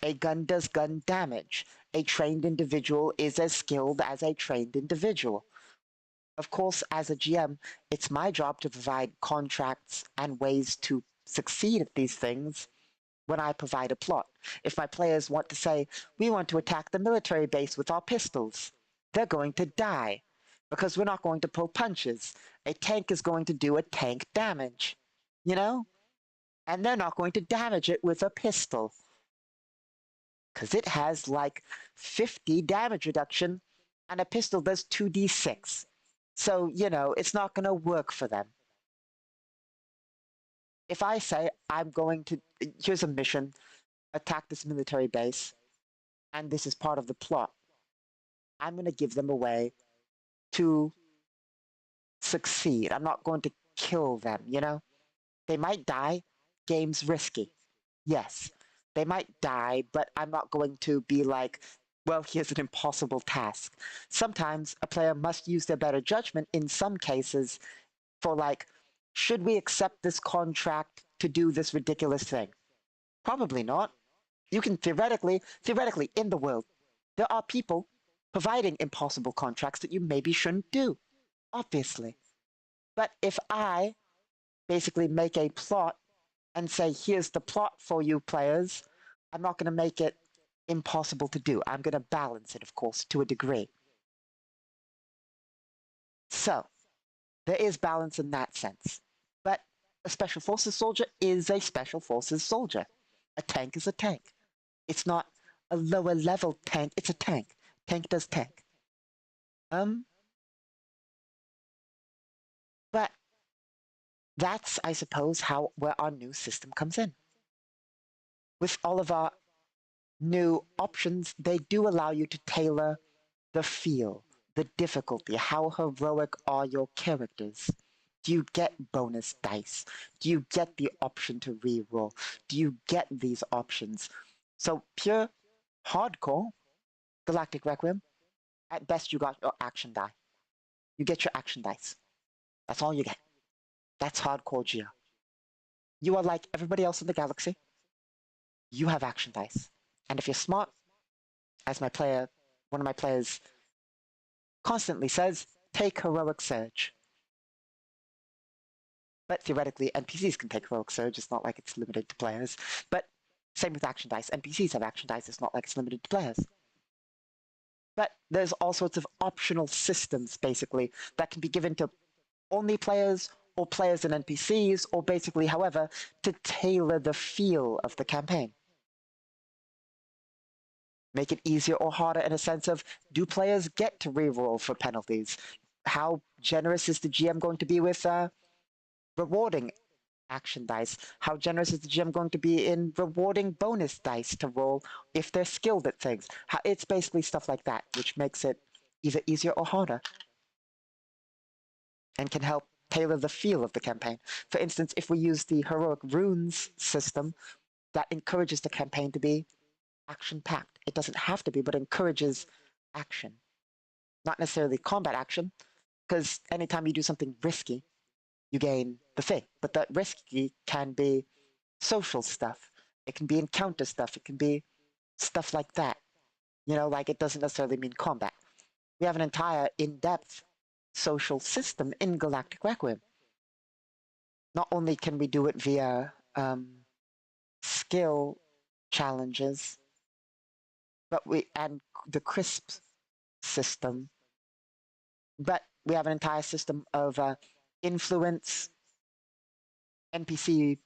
A gun does gun damage. A trained individual is as skilled as a trained individual. Of course, as a GM, it's my job to provide contracts and ways to succeed at these things when I provide a plot. If my players want to say, we want to attack the military base with our pistols, they're going to die because we're not going to pull punches. A tank is going to do a tank damage, you know? And they're not going to damage it with a pistol because it has like 50 damage reduction and a pistol does 2d6. So, you know, it's not going to work for them. If I say I'm going to, here's a mission, attack this military base, and this is part of the plot, I'm going to give them a way to succeed. I'm not going to kill them, you know? They might die. Game's risky. Yes, they might die, but I'm not going to be like, well, here's an impossible task. Sometimes a player must use their better judgment in some cases for like, should we accept this contract to do this ridiculous thing? Probably not. You can theoretically, in the world, there are people providing impossible contracts that you maybe shouldn't do, obviously. But if I basically make a plot and say, here's the plot for you players, I'm not going to make it impossible to do. I'm going to balance it, of course, to a degree. So, there is balance in that sense. But a Special Forces soldier is a Special Forces soldier. A tank is a tank. It's not a lower level tank, it's a tank. Tank does tank. But that's, I suppose, where our new system comes in. With all of our new options, they do allow you to tailor the feel, the difficulty, how heroic are your characters. Do you get bonus dice? Do you get the option to reroll? Do you get these options? So pure hardcore Galactic Requiem, at best you got your action die. You get your action dice. That's all you get. That's hardcore Geo. You are like everybody else in the galaxy. You have action dice. And if you're smart, as one of my players constantly says, take Heroic Surge. But theoretically, NPCs can take Heroic Surge. It's not like it's limited to players. But same with action dice. NPCs have action dice. It's not like it's limited to players. But there's all sorts of optional systems, basically, that can be given to only players or players and NPCs, or basically, however, to tailor the feel of the campaign. Make it easier or harder in a sense of, do players get to reroll for penalties? How generous is the GM going to be with rewarding action dice? How generous is the GM going to be in rewarding bonus dice to roll if they're skilled at things? It's basically stuff like that, which makes it either easier or harder and can help tailor the feel of the campaign. For instance, if we use the heroic runes system, that encourages the campaign to be action-packed. It doesn't have to be, but encourages action. Not necessarily combat action, because anytime you do something risky, you gain the thing. But that risky can be social stuff. It can be encounter stuff. It can be stuff like that. Like it doesn't necessarily mean combat. We have an entire in-depth social system in Galactic Requiem. Not only can we do it via skill challenges, and the crisp system, but we have an entire system of influence, NPC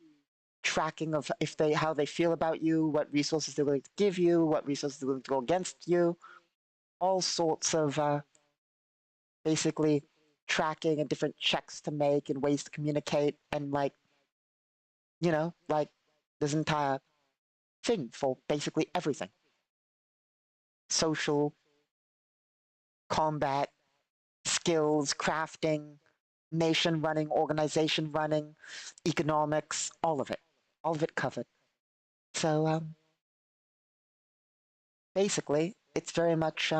tracking of how they feel about you, what resources they're willing to give you, what resources they're willing to go against you, all sorts of basically tracking and different checks to make and ways to communicate, and there's an entire thing for basically everything. Social, combat, skills, crafting, nation running, organization running, economics, all of it covered. So basically, it's very much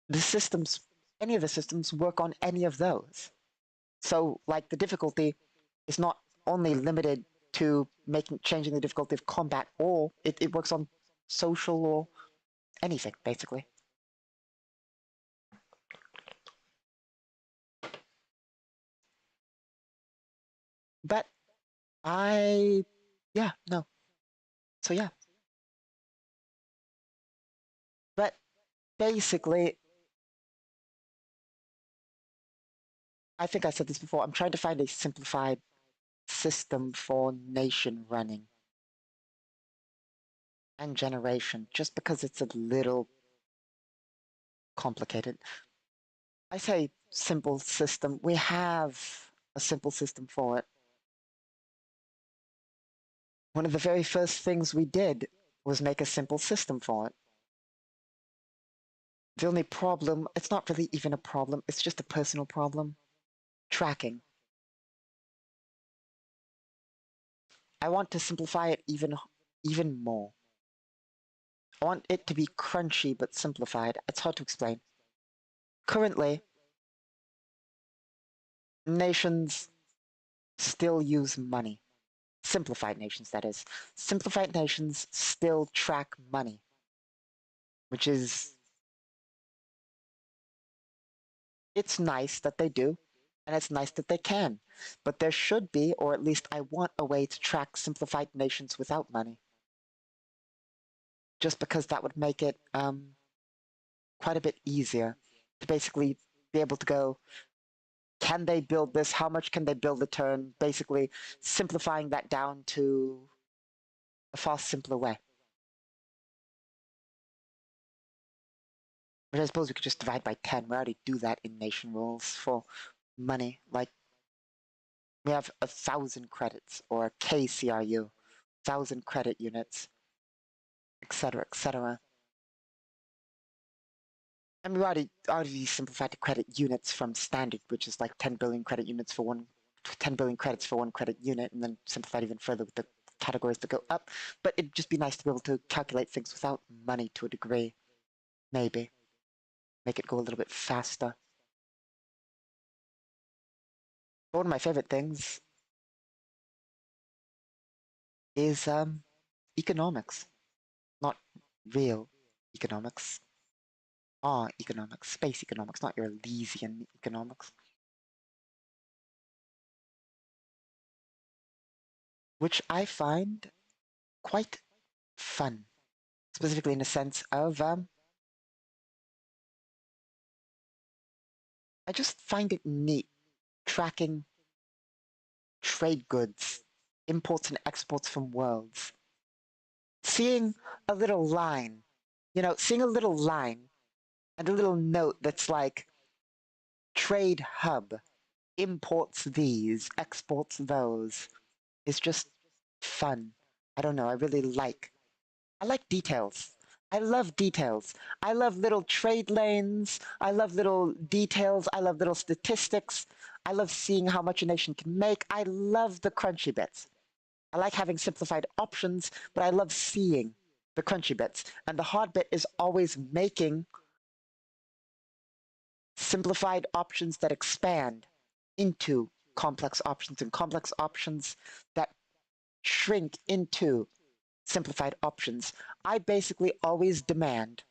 the systems, any of the systems work on any of those. So like the difficulty is not only limited to changing the difficulty of combat, or it works on social or anything, basically. But yeah, no. So yeah. But basically, I think I said this before, I'm trying to find a simplified system for nation running and generation, just because it's a little complicated. I say simple system. We have a simple system for it. One of the very first things we did was make a simple system for it. The only problem, it's not really even a problem, it's just a personal problem. Tracking. I want to simplify it even more. I want it to be crunchy but simplified. It's hard to explain. Currently, nations still use money. Simplified nations, that is. Simplified nations still track money, which is... It's nice that they do, and it's nice that they can. But there should be, or at least I want a way to track simplified nations without money. Just because that would make it quite a bit easier to basically be able to go, can they build this? How much can they build a turn? Basically simplifying that down to a far simpler way. But I suppose we could just divide by 10. We already do that in nation rules for money. Like, we have 1,000 credits, or KCRU, 1,000 credit units, etc., etc. And we already simplified the credit units from standard, which is like 10 billion credit units for 10 billion credits for one credit unit, and then simplified even further with the categories that go up. But it'd just be nice to be able to calculate things without money to a degree. Maybe. Make it go a little bit faster. But one of my favorite things is economics. Not real economics. Economics. Space economics, not your Elysian economics. Which I find quite fun. Specifically in the sense of I just find it neat tracking trade goods, imports and exports from worlds. Seeing a little line, seeing a little line and a little note that's like, trade hub, imports these, exports those, is just fun. I don't know, I like details. I love details. I love little trade lanes. I love little details. I love little statistics. I love seeing how much a nation can make. I love the crunchy bits. I like having simplified options, but I love seeing the crunchy bits. And the hard bit is always making simplified options that expand into complex options and complex options that shrink into simplified options. I basically always demand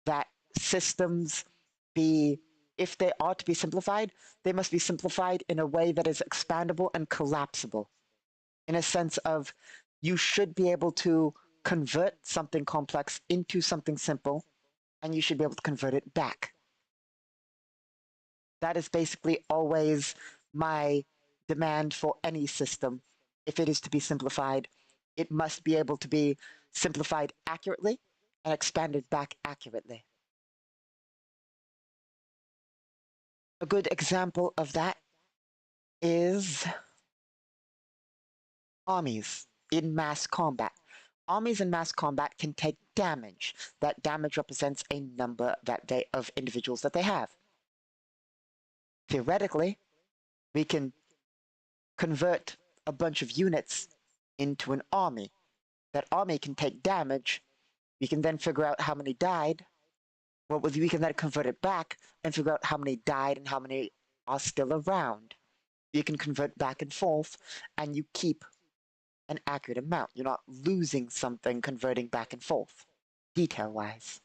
that systems be, if they are to be simplified, they must be simplified in a way that is expandable and collapsible. In a sense of you should be able to convert something complex into something simple, and you should be able to convert it back. That is basically always my demand for any system. If it is to be simplified, it must be able to be simplified accurately and expanded back accurately. A good example of that is armies in mass combat. Armies in mass combat can take damage. That damage represents a number of individuals that they have. Theoretically, we can convert a bunch of units into an army. That army can take damage. We can then figure out how many died. Well, we can then convert it back and figure out how many died and how many are still around. You can convert back and forth, and you keep an accurate amount. You're not losing something converting back and forth, detail-wise.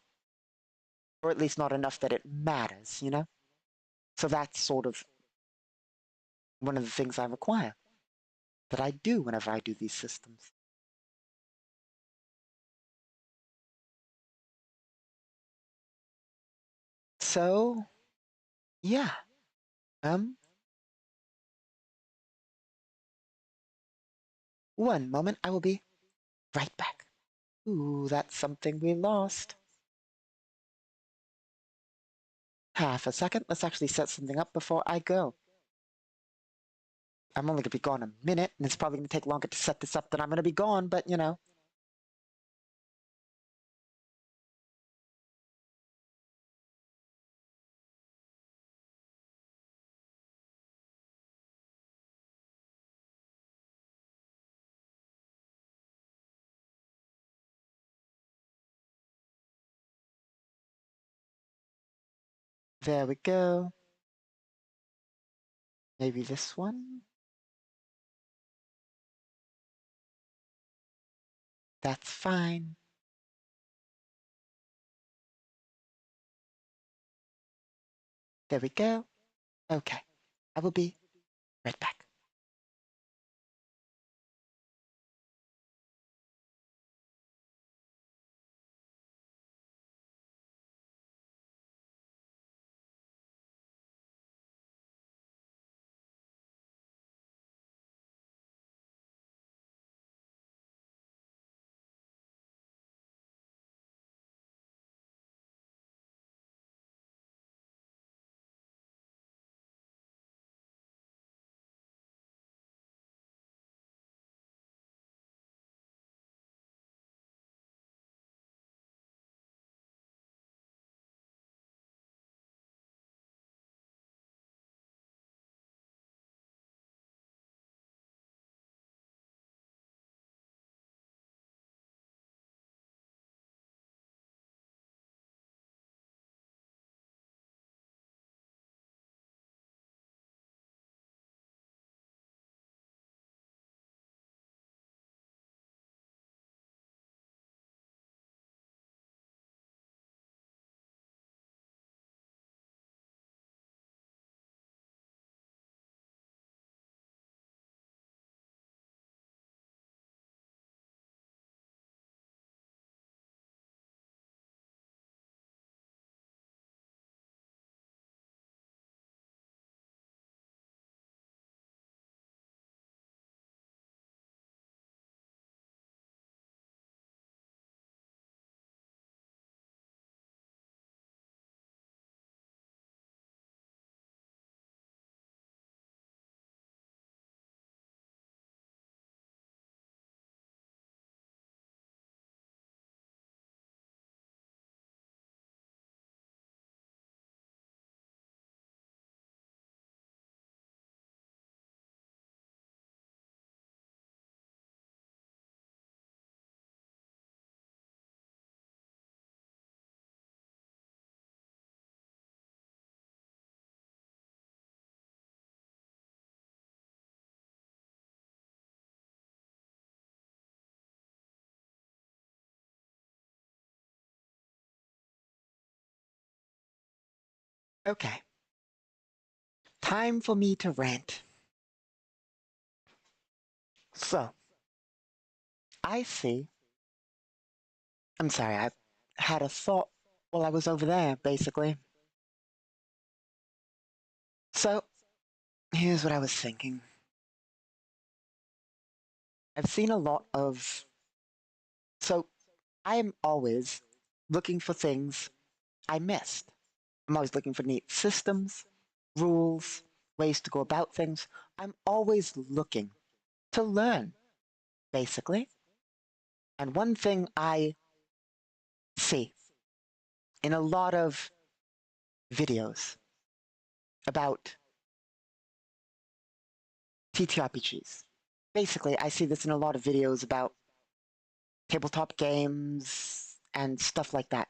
Or at least not enough that it matters, you know? So that's sort of one of the things I require, that I do whenever I do these systems. So, yeah. One moment, I will be right back. Ooh, that's something we lost. Half a second. Let's actually set something up before I go. I'm only going to be gone a minute, and it's probably going to take longer to set this up than I'm going to be gone, but you know. There we go. Maybe this one? That's fine. There we go. Okay. I will be right back. Okay. Time for me to rant. So, I see. I'm sorry, I had a thought while I was over there, basically. So, here's what I was thinking. I've seen a lot of. So, I'm always looking for things I missed. I'm always looking for neat systems, rules, ways to go about things. I'm always looking to learn, basically. And one thing I see in a lot of videos about TTRPGs, basically, I see this in a lot of videos about tabletop games and stuff like that,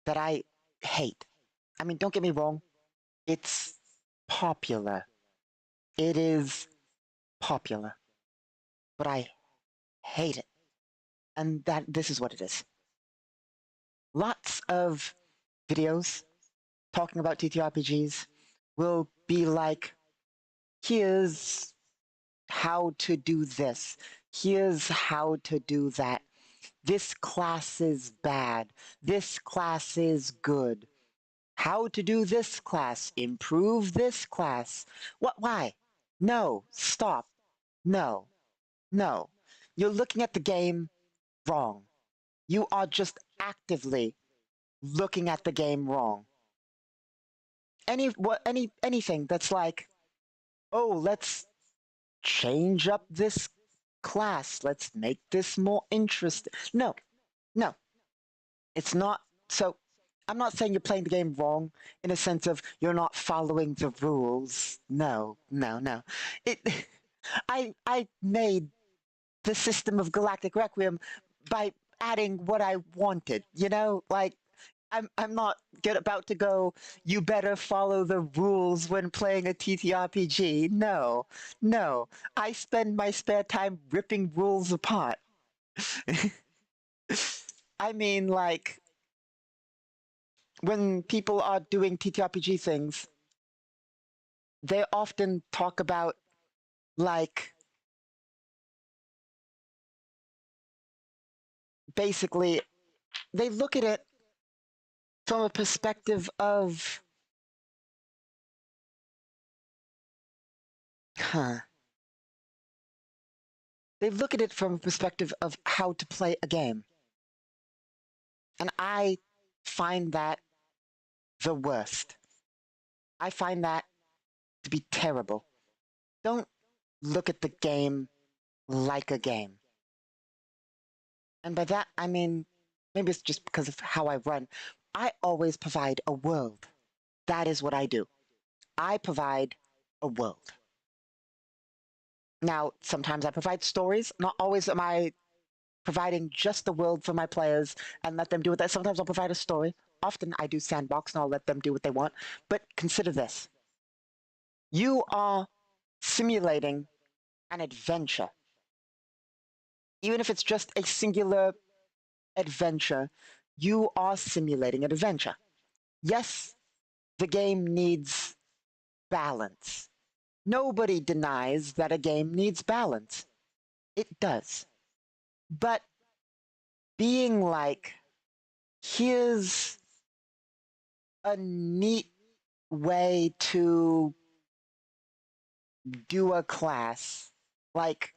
that I hate. I mean, don't get me wrong, it's popular. It is popular, but I hate it. And that this is what it is. Lots of videos talking about TTRPGs will be like, here's how to do this. Here's how to do that. This class is bad. This class is good. How to do this class. Improve this class. What? Why? No. Stop. No. No. You're looking at the game wrong. You are just actively looking at the game wrong. Anything that's like, oh, let's change up this class. Let's make this more interesting. No, no, it's not. So I'm not saying you're playing the game wrong in a sense of you're not following the rules. No, no, no. It. I made the system of Galactic Requiem by adding what I wanted. You know, like I'm not about to go, you better follow the rules when playing a TTRPG. No, no. I spend my spare time ripping rules apart. I mean, like, when people are doing TTRPG things, they often talk about, like, basically, they look at it from a perspective of, huh. They look at it from a perspective of how to play a game. And I find that the worst. I find that to be terrible. Don't look at the game like a game. And by that, I mean, maybe it's just because of how I run. I always provide a world. That is what I do. I provide a world. Now, sometimes I provide stories. Not always am I providing just the world for my players and let them do that. Sometimes I'll provide a story. Often I do sandbox and I'll let them do what they want. But consider this. You are simulating an adventure. Even if it's just a singular adventure, you are simulating an adventure. Yes, the game needs balance. Nobody denies that a game needs balance. It does. But being like, here's a neat way to do a class, like,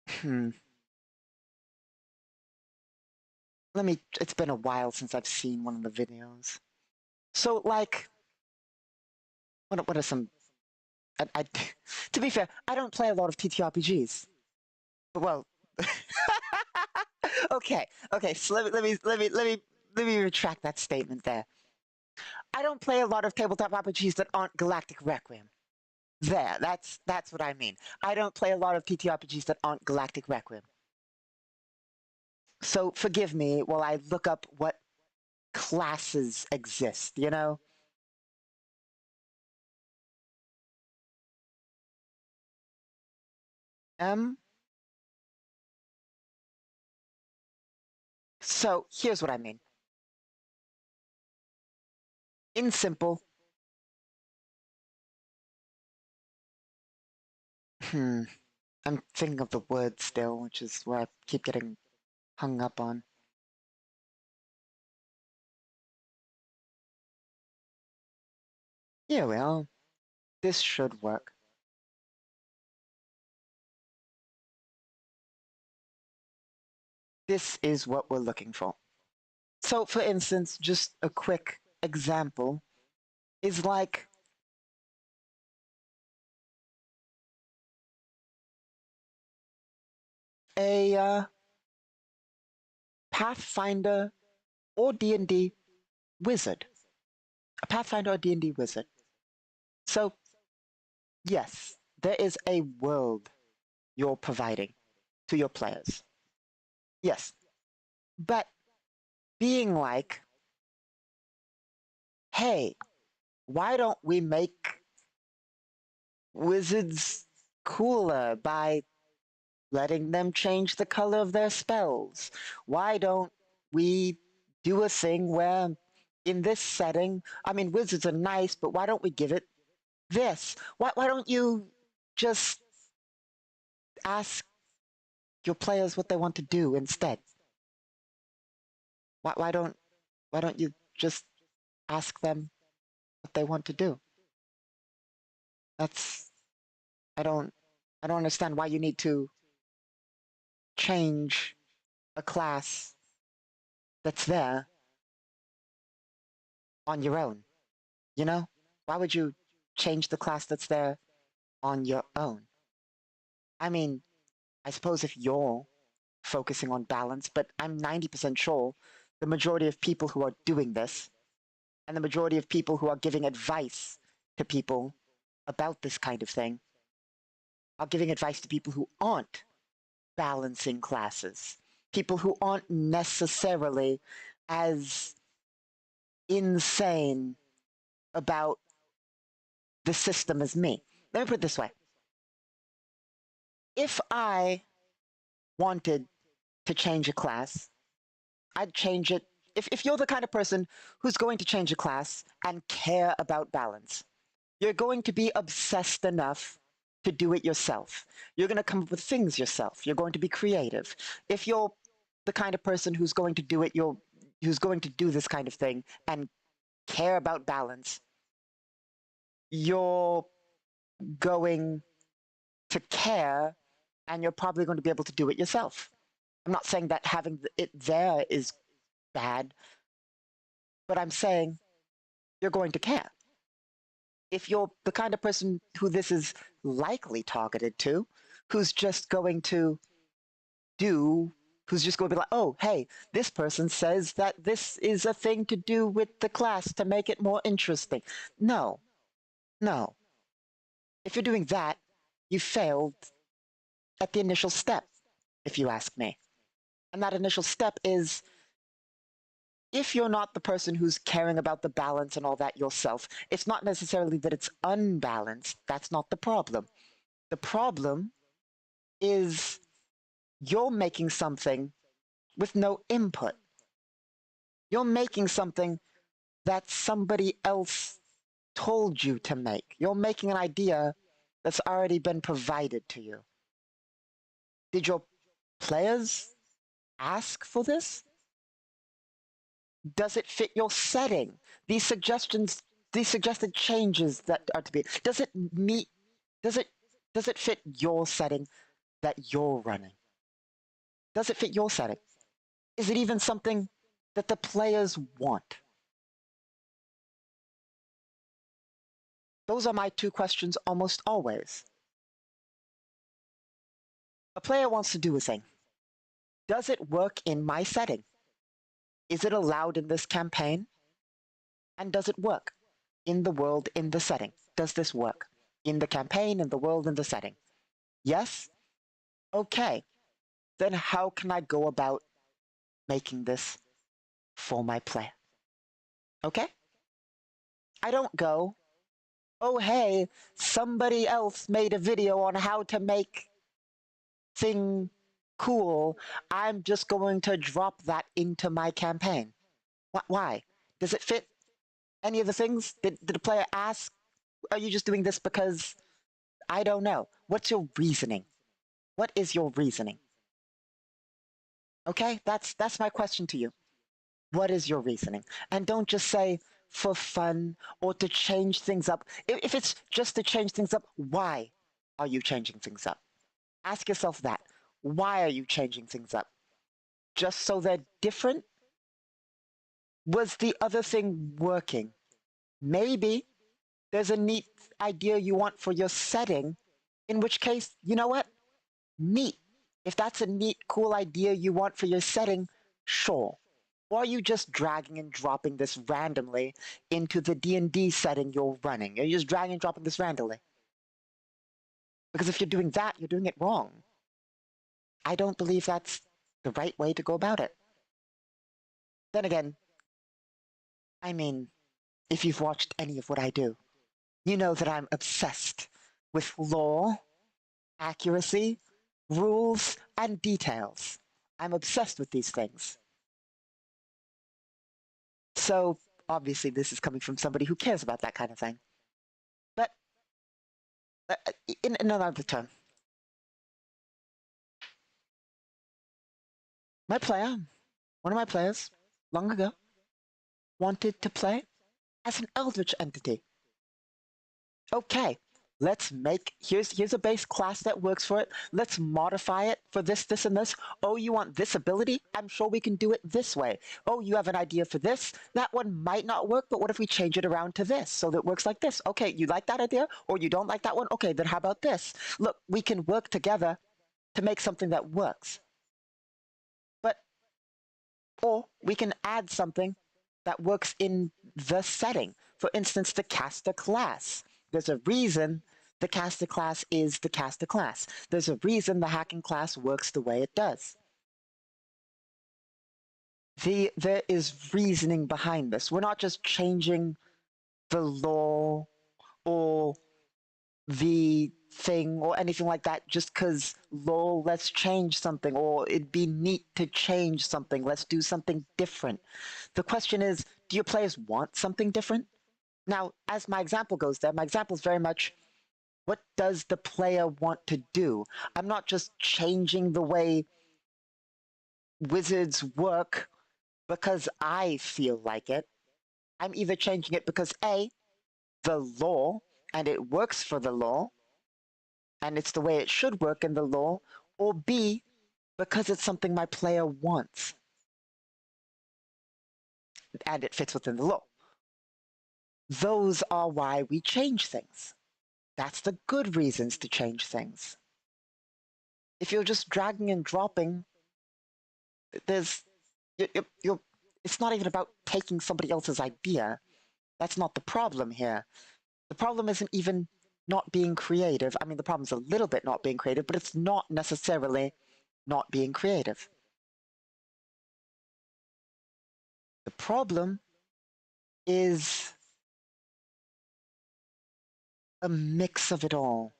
hmm, it's been a while since I've seen one of the videos. So, like, what are some I, to be fair, I don't play a lot of TTRPGs. Well, okay, okay. So let me retract that statement there. I don't play a lot of tabletop RPGs that aren't Galactic Requiem. There, that's what I mean. I don't play a lot of TTRPGs that aren't Galactic Requiem. So forgive me while I look up what classes exist. You know. Um. So here's what I mean. In simple, I'm thinking of the word still, which is where I keep getting hung up on. Yeah, well, this should work. This is what we're looking for. So, for instance, just a quick example is like a Pathfinder or D&D wizard. A Pathfinder or D&D wizard. So, yes, there is a world you're providing to your players. Yes. But being like, hey, why don't we make wizards cooler by letting them change the color of their spells? Why don't we do a thing where in this setting, I mean, wizards are nice, but why don't we give it this? Why don't you just ask your players what they want to do instead? Why, why don't why don't you just ask them what they want to do? That's I don't I don't understand why you need to change a class that's there on your own. You know? Why would you change the class that's there on your own? I mean, I suppose if you're focusing on balance, but I'm 90% sure the majority of people who are doing this and the majority of people who are giving advice to people about this kind of thing are giving advice to people who aren't balancing classes, people who aren't necessarily as insane about the system as me. Let me put it this way. If I wanted to change a class, I'd change it. If you're the kind of person who's going to change a class and care about balance, you're going to be obsessed enough to do it yourself. You're going to come up with things yourself. You're going to be creative. If you're the kind of person who's going to do it, who's going to do this kind of thing and care about balance, you're going to care and you're probably going to be able to do it yourself. I'm not saying that having it there is bad, but I'm saying you're going to care. If you're the kind of person who this is likely targeted to, who's just going to do, who's just going to be like, oh, hey, this person says that this is a thing to do with the class to make it more interesting. No, no. If you're doing that, you failed at the initial step, if you ask me. And that initial step is if you're not the person who's caring about the balance and all that yourself, it's not necessarily that it's unbalanced. That's not the problem. The problem is you're making something with no input. You're making something that somebody else told you to make. You're making an idea that's already been provided to you. Did your players ask for this? Does it fit your setting? These suggestions, these suggested changes that are to be, does it meet, does it, does it fit your setting that you're running? Does it fit your setting? Is it even something that the players want? Those are my two questions almost always. A player wants to do a thing. Does it work in my setting? Is it allowed in this campaign? And does it work in the world, in the setting? Does this work in the campaign, in the world, in the setting? Yes? Okay. Then how can I go about making this for my player? Okay? I don't go, oh, hey, somebody else made a video on how to make thing cool. I'm just going to drop that into my campaign. Why? Does it fit? Any of the things? Did the player ask, are you just doing this because, I don't know. What's your reasoning? What is your reasoning? Okay, that's my question to you. What is your reasoning? And don't just say for fun or to change things up. If it's just to change things up, why are you changing things up? Ask yourself that. Why are you changing things up? Just so they're different? Was the other thing working? Maybe there's a neat idea you want for your setting, in which case, you know what? Neat. If that's a neat, cool idea you want for your setting, sure. Or are you just dragging and dropping this randomly into the D&D setting you're running? Are you just dragging and dropping this randomly? Because if you're doing that, you're doing it wrong. I don't believe that's the right way to go about it. Then again, I mean, if you've watched any of what I do, you know that I'm obsessed with lore, accuracy, rules, and details. I'm obsessed with these things. So, obviously, this is coming from somebody who cares about that kind of thing. But, in another term, one of my players, long ago, wanted to play as an eldritch entity. Okay, here's a base class that works for it. Let's modify it for this, this, and this. Oh, you want this ability? I'm sure we can do it this way. Oh, you have an idea for this? That one might not work, but what if we change it around to this so that it works like this? Okay, you like that idea or you don't like that one? Okay, then how about this? Look, we can work together to make something that works. Or we can add something that works in the setting. For instance, the caster class. There's a reason the caster class is the caster class. There's a reason the hacking class works the way it does. There is reasoning behind this. We're not just changing the law or the thing or anything like that just because lol, let's change something, or it'd be neat to change something, let's do something different. The question is, do your players want something different? Now, as my example goes there, my example is very much, what does the player want to do? I'm not just changing the way wizards work because I feel like it. I'm either changing it because A, the law, and it works for the law, and it's the way it should work in the law, or B, because it's something my player wants and it fits within the law. Those are why we change things. That's the good reasons to change things. If you're just dragging and dropping, it's not even about taking somebody else's idea. That's not the problem here. The problem isn't even not being creative. I mean, the problem's a little bit not being creative, but it's not necessarily not being creative. The problem is a mix of it all.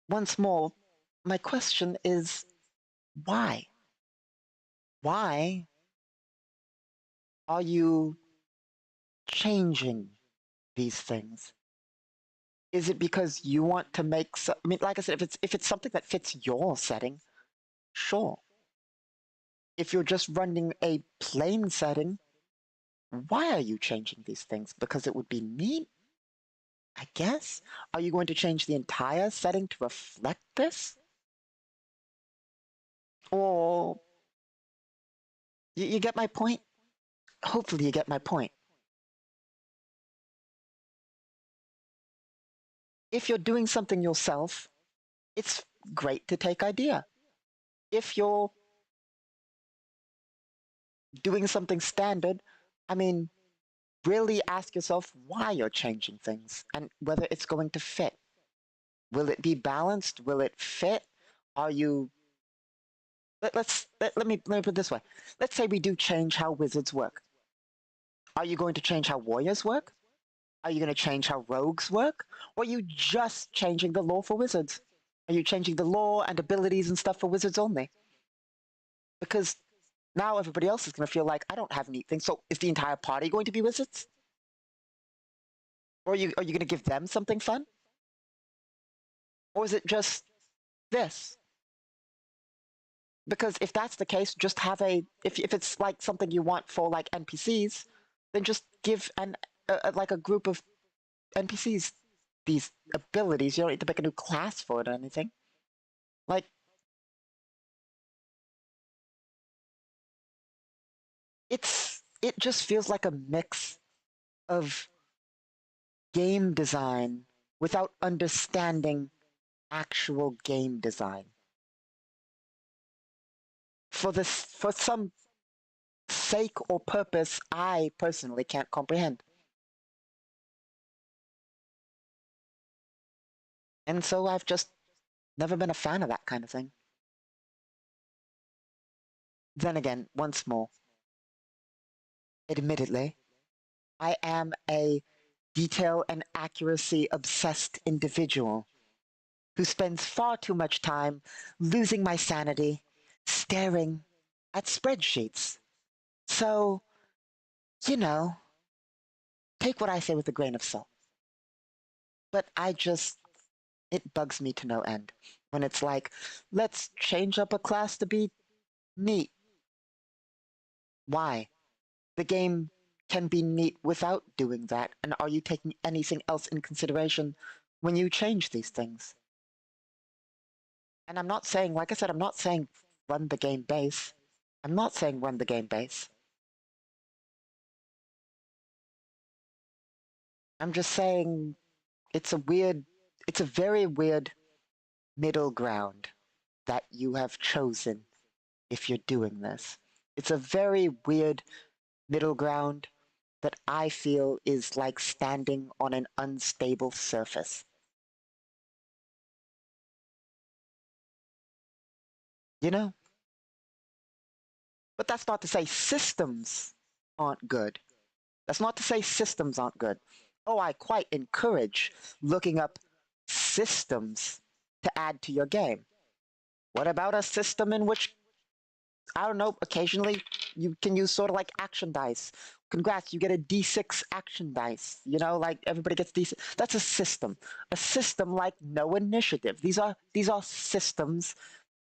Once more, my question is, why? Why are you changing these things? Is it because you want to make I mean, like I said, if it's something that fits your setting, sure. If you're just running a plain setting, why are you changing these things? Because it would be neat, I guess? Are you going to change the entire setting to reflect this? Or you get my point? Hopefully you get my point. If you're doing something yourself, it's great to take idea. If you're doing something standard, I mean, really ask yourself why you're changing things and whether it's going to fit. Will it be balanced? Will it fit? Are you... let me put it this way. Let's say we do change how wizards work. Are you going to change how warriors work? Are you going to change how rogues work? Or are you just changing the law for wizards? Are you changing the law and abilities and stuff for wizards only? Because Now everybody else is going to feel like, I don't have neat things. So is the entire party going to be wizards? Or are you going to give them something fun? Or is it just this? Because if that's the case, just have if it's like something you want for like NPCs, then just give like a group of NPCs these abilities. You don't need to make a new class for it or anything. Like, it just feels like a mix of game design without understanding actual game design. For some sake or purpose I personally can't comprehend. And so I've just never been a fan of that kind of thing. Then again, once more, admittedly, I am a detail and accuracy obsessed individual who spends far too much time losing my sanity staring at spreadsheets. So, you know, take what I say with a grain of salt. But it bugs me to no end when it's like, let's change up a class to be neat. Why? The game can be neat without doing that, and are you taking anything else in consideration when you change these things? And I'm not saying, like I said, I'm not saying run the game base. I'm not saying run the game base. I'm just saying it's a very weird middle ground that you have chosen if you're doing this. It's a very weird middle ground that I feel is like standing on an unstable surface. You know? But that's not to say systems aren't good. That's not to say systems aren't good. Oh, I quite encourage looking up systems to add to your game. What about a system in which, I don't know, occasionally you can use sort of like action dice? Congrats, you get a D6 action dice. You know, like everybody gets D6. That's a system. A system like no initiative. These are systems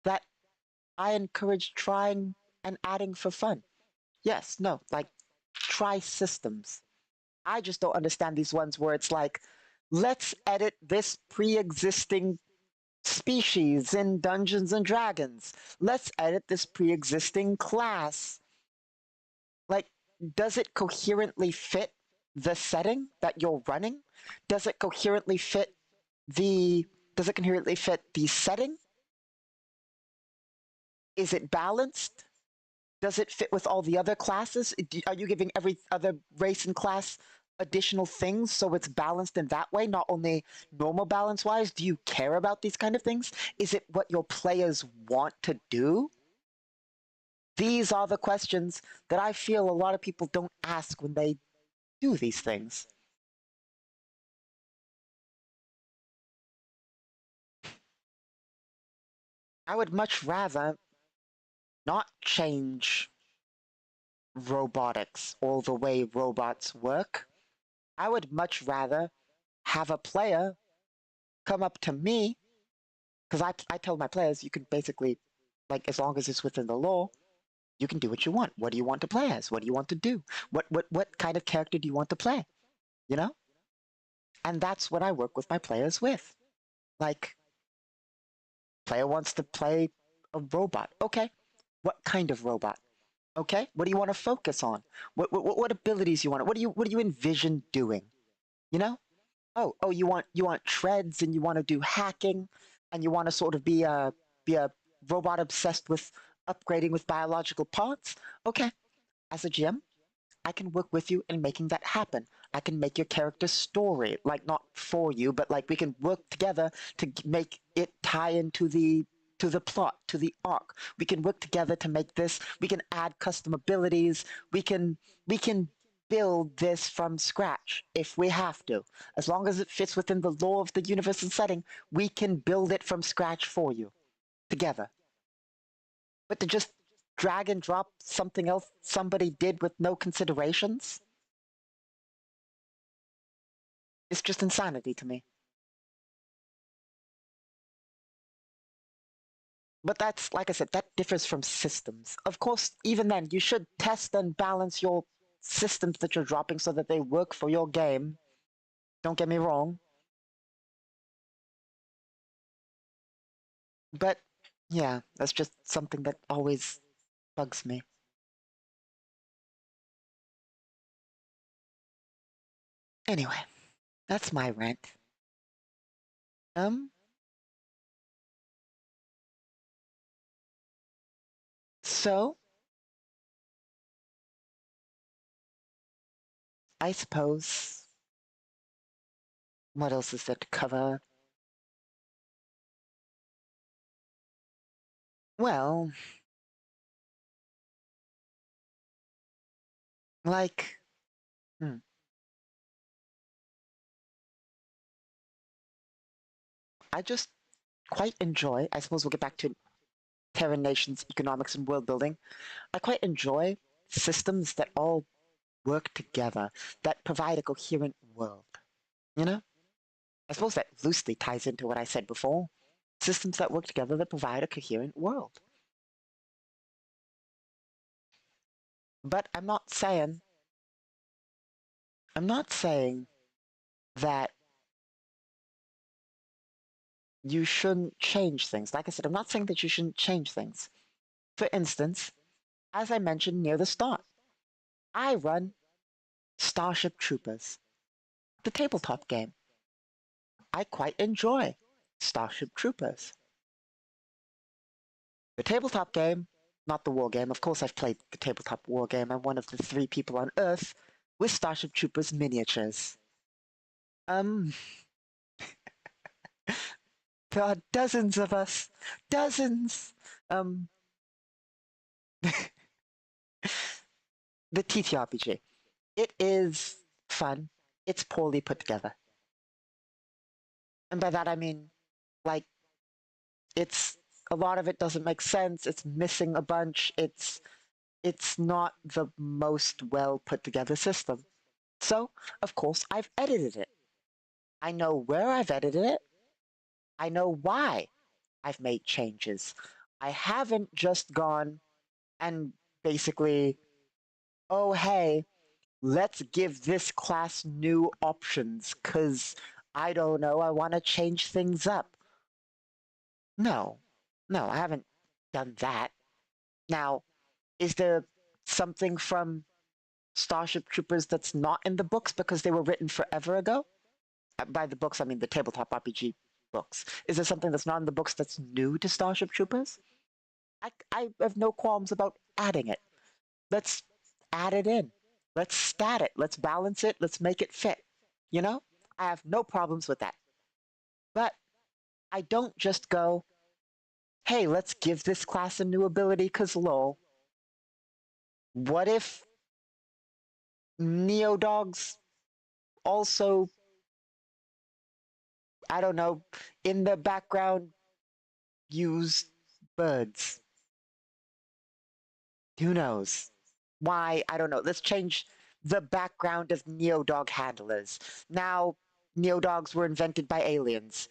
that I encourage trying and adding for fun. Yes, no, like try systems. I just don't understand these ones where it's like, let's edit this pre-existing species in Dungeons and Dragons. Let's edit this pre-existing class. Like, does it coherently fit the setting that you're running? Does it coherently fit the setting? Is it balanced? Does it fit with all the other classes? Are you giving every other race and class additional things so it's balanced in that way, not only normal balance wise? Do you care about these kind of things? Is it what your players want to do? These are the questions that I feel a lot of people don't ask when they do these things. I would much rather not change robotics or the way robots work. I would much rather have a player come up to me, because I tell my players, you can basically, like, as long as it's within the law, you can do what you want. What do you want to play as? What do you want to do? What kind of character do you want to play? You know? And that's what I work with my players with. Like, player wants to play a robot. Okay. What kind of robot? Okay. What do you want to focus on? What abilities you want? What do you envision doing? You know? Oh, you want treads and you want to do hacking and you want to sort of be a robot obsessed with upgrading with biological parts. Okay, as a GM, I can work with you in making that happen. I can make your character's story, like not for you, but like we can work together to make it tie into the plot, to the arc. We can work together to make this. We can add custom abilities. We can build this from scratch if we have to. As long as it fits within the lore of the universe and setting, we can build it from scratch for you together. But to just drag and drop something else somebody did with no considerations. It's just insanity to me. But that's, like I said, that differs from systems. Of course, even then, you should test and balance your systems that you're dropping so that they work for your game. Don't get me wrong. But yeah, that's just something that always bugs me. Anyway, that's my rant. Um, so I suppose what else is there to cover? Well, like, hmm, I just quite enjoy. I suppose we'll get back to Terran nations, economics, and world building. I quite enjoy systems that all work together, that provide a coherent world. You know? I suppose that loosely ties into what I said before. Systems that work together that provide a coherent world. But I'm not saying that you shouldn't change things. Like I said, I'm not saying that you shouldn't change things. For instance, as I mentioned near the start, I run Starship Troopers, the tabletop game. I quite enjoy Starship Troopers. The tabletop game, not the war game. Of course, I've played the tabletop war game. I'm one of the 3 people on Earth with Starship Troopers miniatures. Um, there are dozens of us. Dozens! Um, the TTRPG. It is fun. It's poorly put together. And by that I mean, like, it's a lot of it doesn't make sense. It's missing a bunch. It's not the most well put together system. So, of course, I've edited it. I know where I've edited it. I know why I've made changes. I haven't just gone and basically, oh, hey, let's give this class new options because I don't know, I want to change things up. No, no, I haven't done that. Now, is there something from Starship Troopers that's not in the books because they were written forever ago? By the books, I mean the tabletop RPG books. Is there something that's not in the books that's new to Starship Troopers? I have no qualms about adding it. Let's add it in. Let's stat it. Let's balance it. Let's make it fit. You know? I have no problems with that. But I don't just go, hey, let's give this class a new ability because lol. What if Neo Dogs also, I don't know, in the background use birds? Who knows? Why? I don't know. Let's change the background of Neodog handlers. Now, Neodogs were invented by aliens.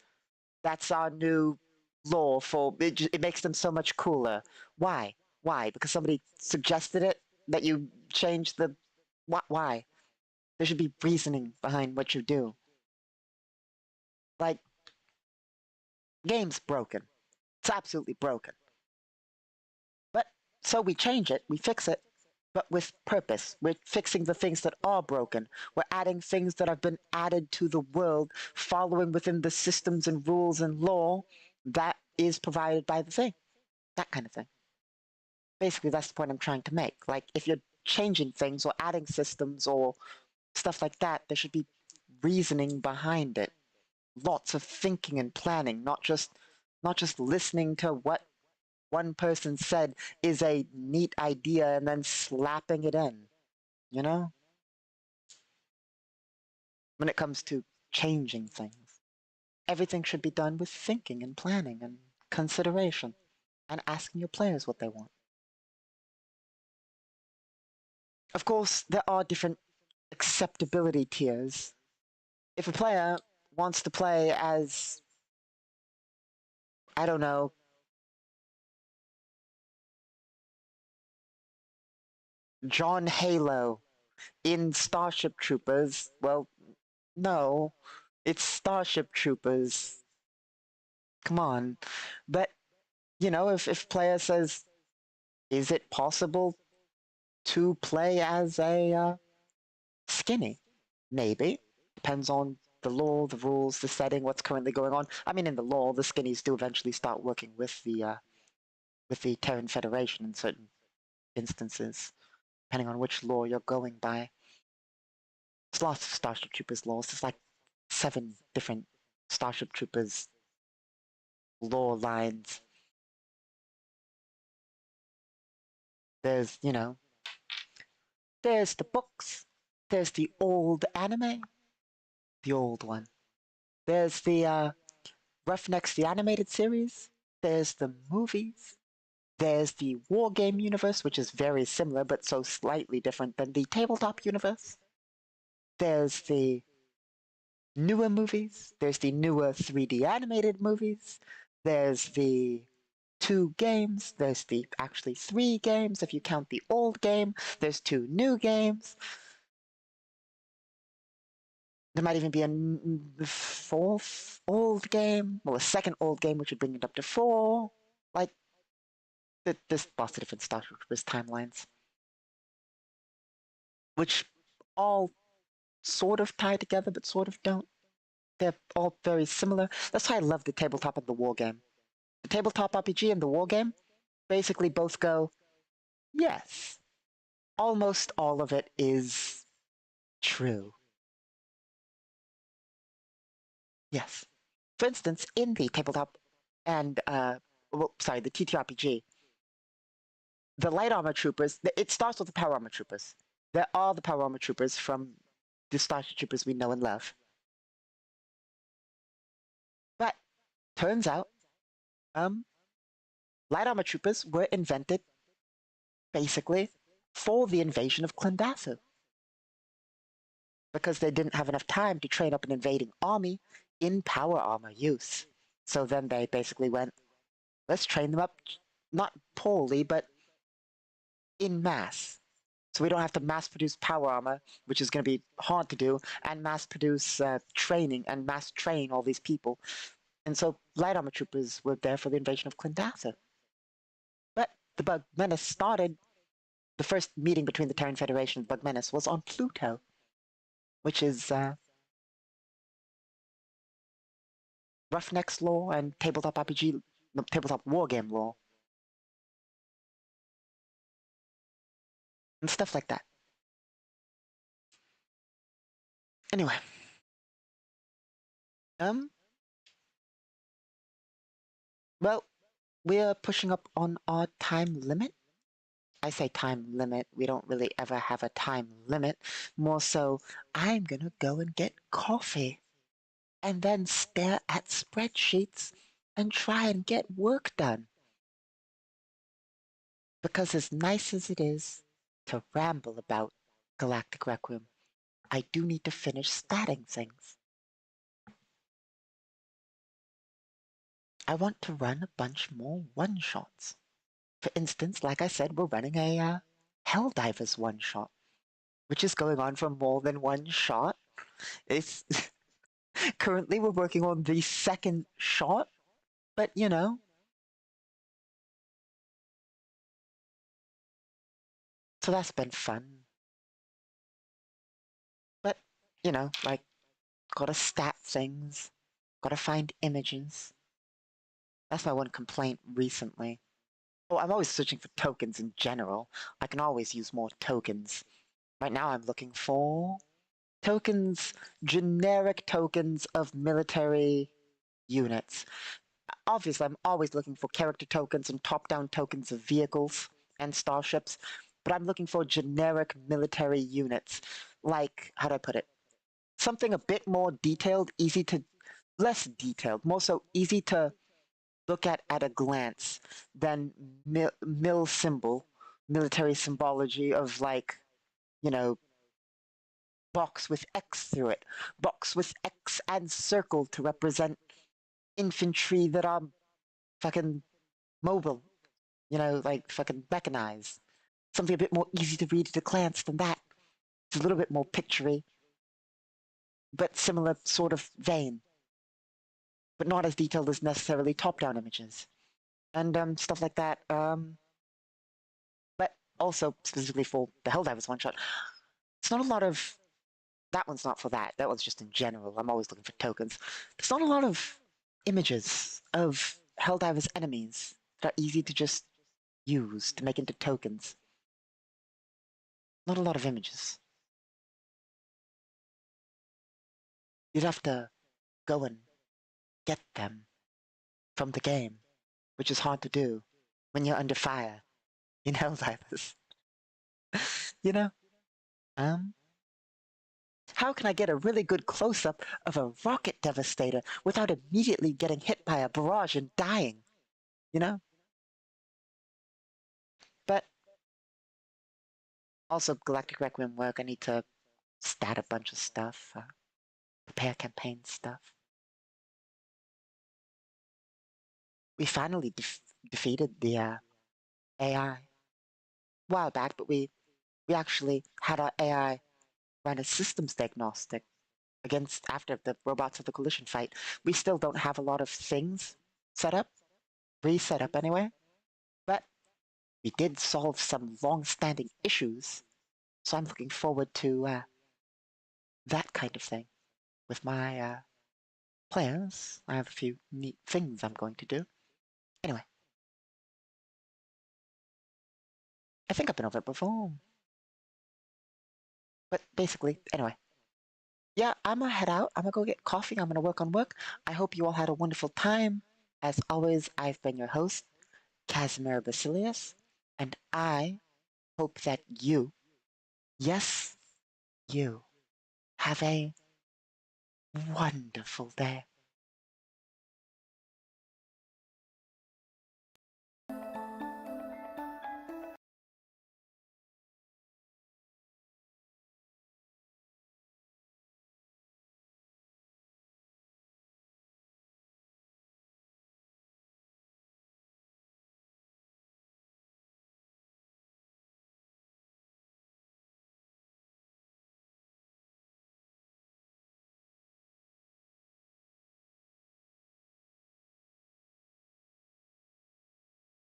That's our new law for it. It makes them so much cooler. Why? Why? Because somebody suggested it that you change the. Why? There should be reasoning behind what you do. Like, game's broken. It's absolutely broken. But so we change it, we fix it, but with purpose. We're fixing the things that are broken. We're adding things that have been added to the world, following within the systems and rules and law that is provided by the thing. That kind of thing. Basically, that's the point I'm trying to make. Like, if you're changing things or adding systems or stuff like that, there should be reasoning behind it. Lots of thinking and planning, not just listening to what one person said is a neat idea and then slapping it in, you know? When it comes to changing things, everything should be done with thinking and planning and consideration and asking your players what they want. Of course, there are different acceptability tiers. If a player wants to play as, I don't know, John Halo in Starship Troopers, well, no, it's Starship Troopers. Come on. But, if player says, is it possible to play as a skinny? Maybe. Depends on the law, the rules, the setting, what's currently going on. I mean, in the law, the skinnies do eventually start working with the Terran Federation in certain instances, depending on which law you're going by. There's lots of Starship Troopers laws. There's like 7 different Starship Troopers law lines. There's, there's the books. There's the old anime, the old one. There's the Roughnecks, the animated series. There's the movies. There's the war game universe, which is very similar but so slightly different than the tabletop universe. There's the newer movies. There's the newer 3D animated movies. There's the 2 games. There's the actually 3 games if you count the old game. There's 2 new games. There might even be a 4th old game, or a 2nd old game, which would bring it up to 4. Like, there's lots of different Star Troopers timelines, which all sort of tie together, but sort of don't. They're all very similar. That's why I love the tabletop and the war game. The tabletop RPG and the war game basically both go, yes, almost all of it is true. Yes. For instance, in the tabletop and, the TTRPG, the light armor troopers, it starts with the power armor troopers. There are the power armor troopers from the Starship Troopers we know and love. But turns out, light armor troopers were invented basically for the invasion of Klendathu. Because they didn't have enough time to train up an invading army in power armor use. So then they basically went, let's train them up, not poorly, but in mass. So we don't have to mass produce power armor, which is going to be hard to do, and mass produce training and mass train all these people. And so light armor troopers were there for the invasion of Klendathu. But the Bug Menace started, the first meeting between the Terran Federation and the Bug Menace was on Pluto, which is Roughnecks law and tabletop RPG, tabletop wargame law. And stuff like that. Anyway. Well, we're pushing up on our time limit. I say time limit, we don't really ever have a time limit. More so, I'm gonna go and get coffee and then stare at spreadsheets and try and get work done. Because as nice as it is to ramble about Galactic Requiem, I do need to finish statting things. I want to run a bunch more one-shots. For instance, like I said, we're running a Helldivers one-shot, which is going on for more than one shot. It's currently we're working on the 2nd shot, but so that's been fun. But, like, gotta stat things, gotta find images. That's my one complaint recently. Oh, I'm always searching for tokens in general. I can always use more tokens. Right now I'm looking for tokens, generic tokens of military units. Obviously, I'm always looking for character tokens and top-down tokens of vehicles and starships, but I'm looking for generic military units. Like, how do I put it? Something a bit more detailed, less detailed, more so easy to look at a glance than military symbology of like you know, box with X through it, box with X and circle to represent infantry that are fucking mobile, like fucking mechanized. Something a bit more easy to read at a glance than that. It's a little bit more picturey, but similar sort of vein, but not as detailed as necessarily top-down images and stuff like that. But also specifically for the Helldivers one shot, it's not a lot of. That one's not for that. That one's just in general. I'm always looking for tokens. There's not a lot of images of Helldivers enemies that are easy to just use to make into tokens. Not a lot of images. You'd have to go and get them from the game, which is hard to do when you're under fire in Helldivers. you know? Um, how can I get a really good close-up of a rocket devastator without immediately getting hit by a barrage and dying? You know? But also Galactic Requiem work, I need to stat a bunch of stuff, prepare campaign stuff. We finally defeated the AI a while back, but we actually had our AI run a systems diagnostic against after the robots of the collision fight. We still don't have a lot of things set up, reset up anyway, but we did solve some long-standing issues, so I'm looking forward to that kind of thing with my plans. I have a few neat things I'm going to do. Anyway, I think I've been over it before. But basically, anyway. Yeah, I'm gonna head out. I'm gonna go get coffee. I'm gonna work on work. I hope you all had a wonderful time. As always, I've been your host, Casimir Basilius, and I hope that you, yes, you, have a wonderful day.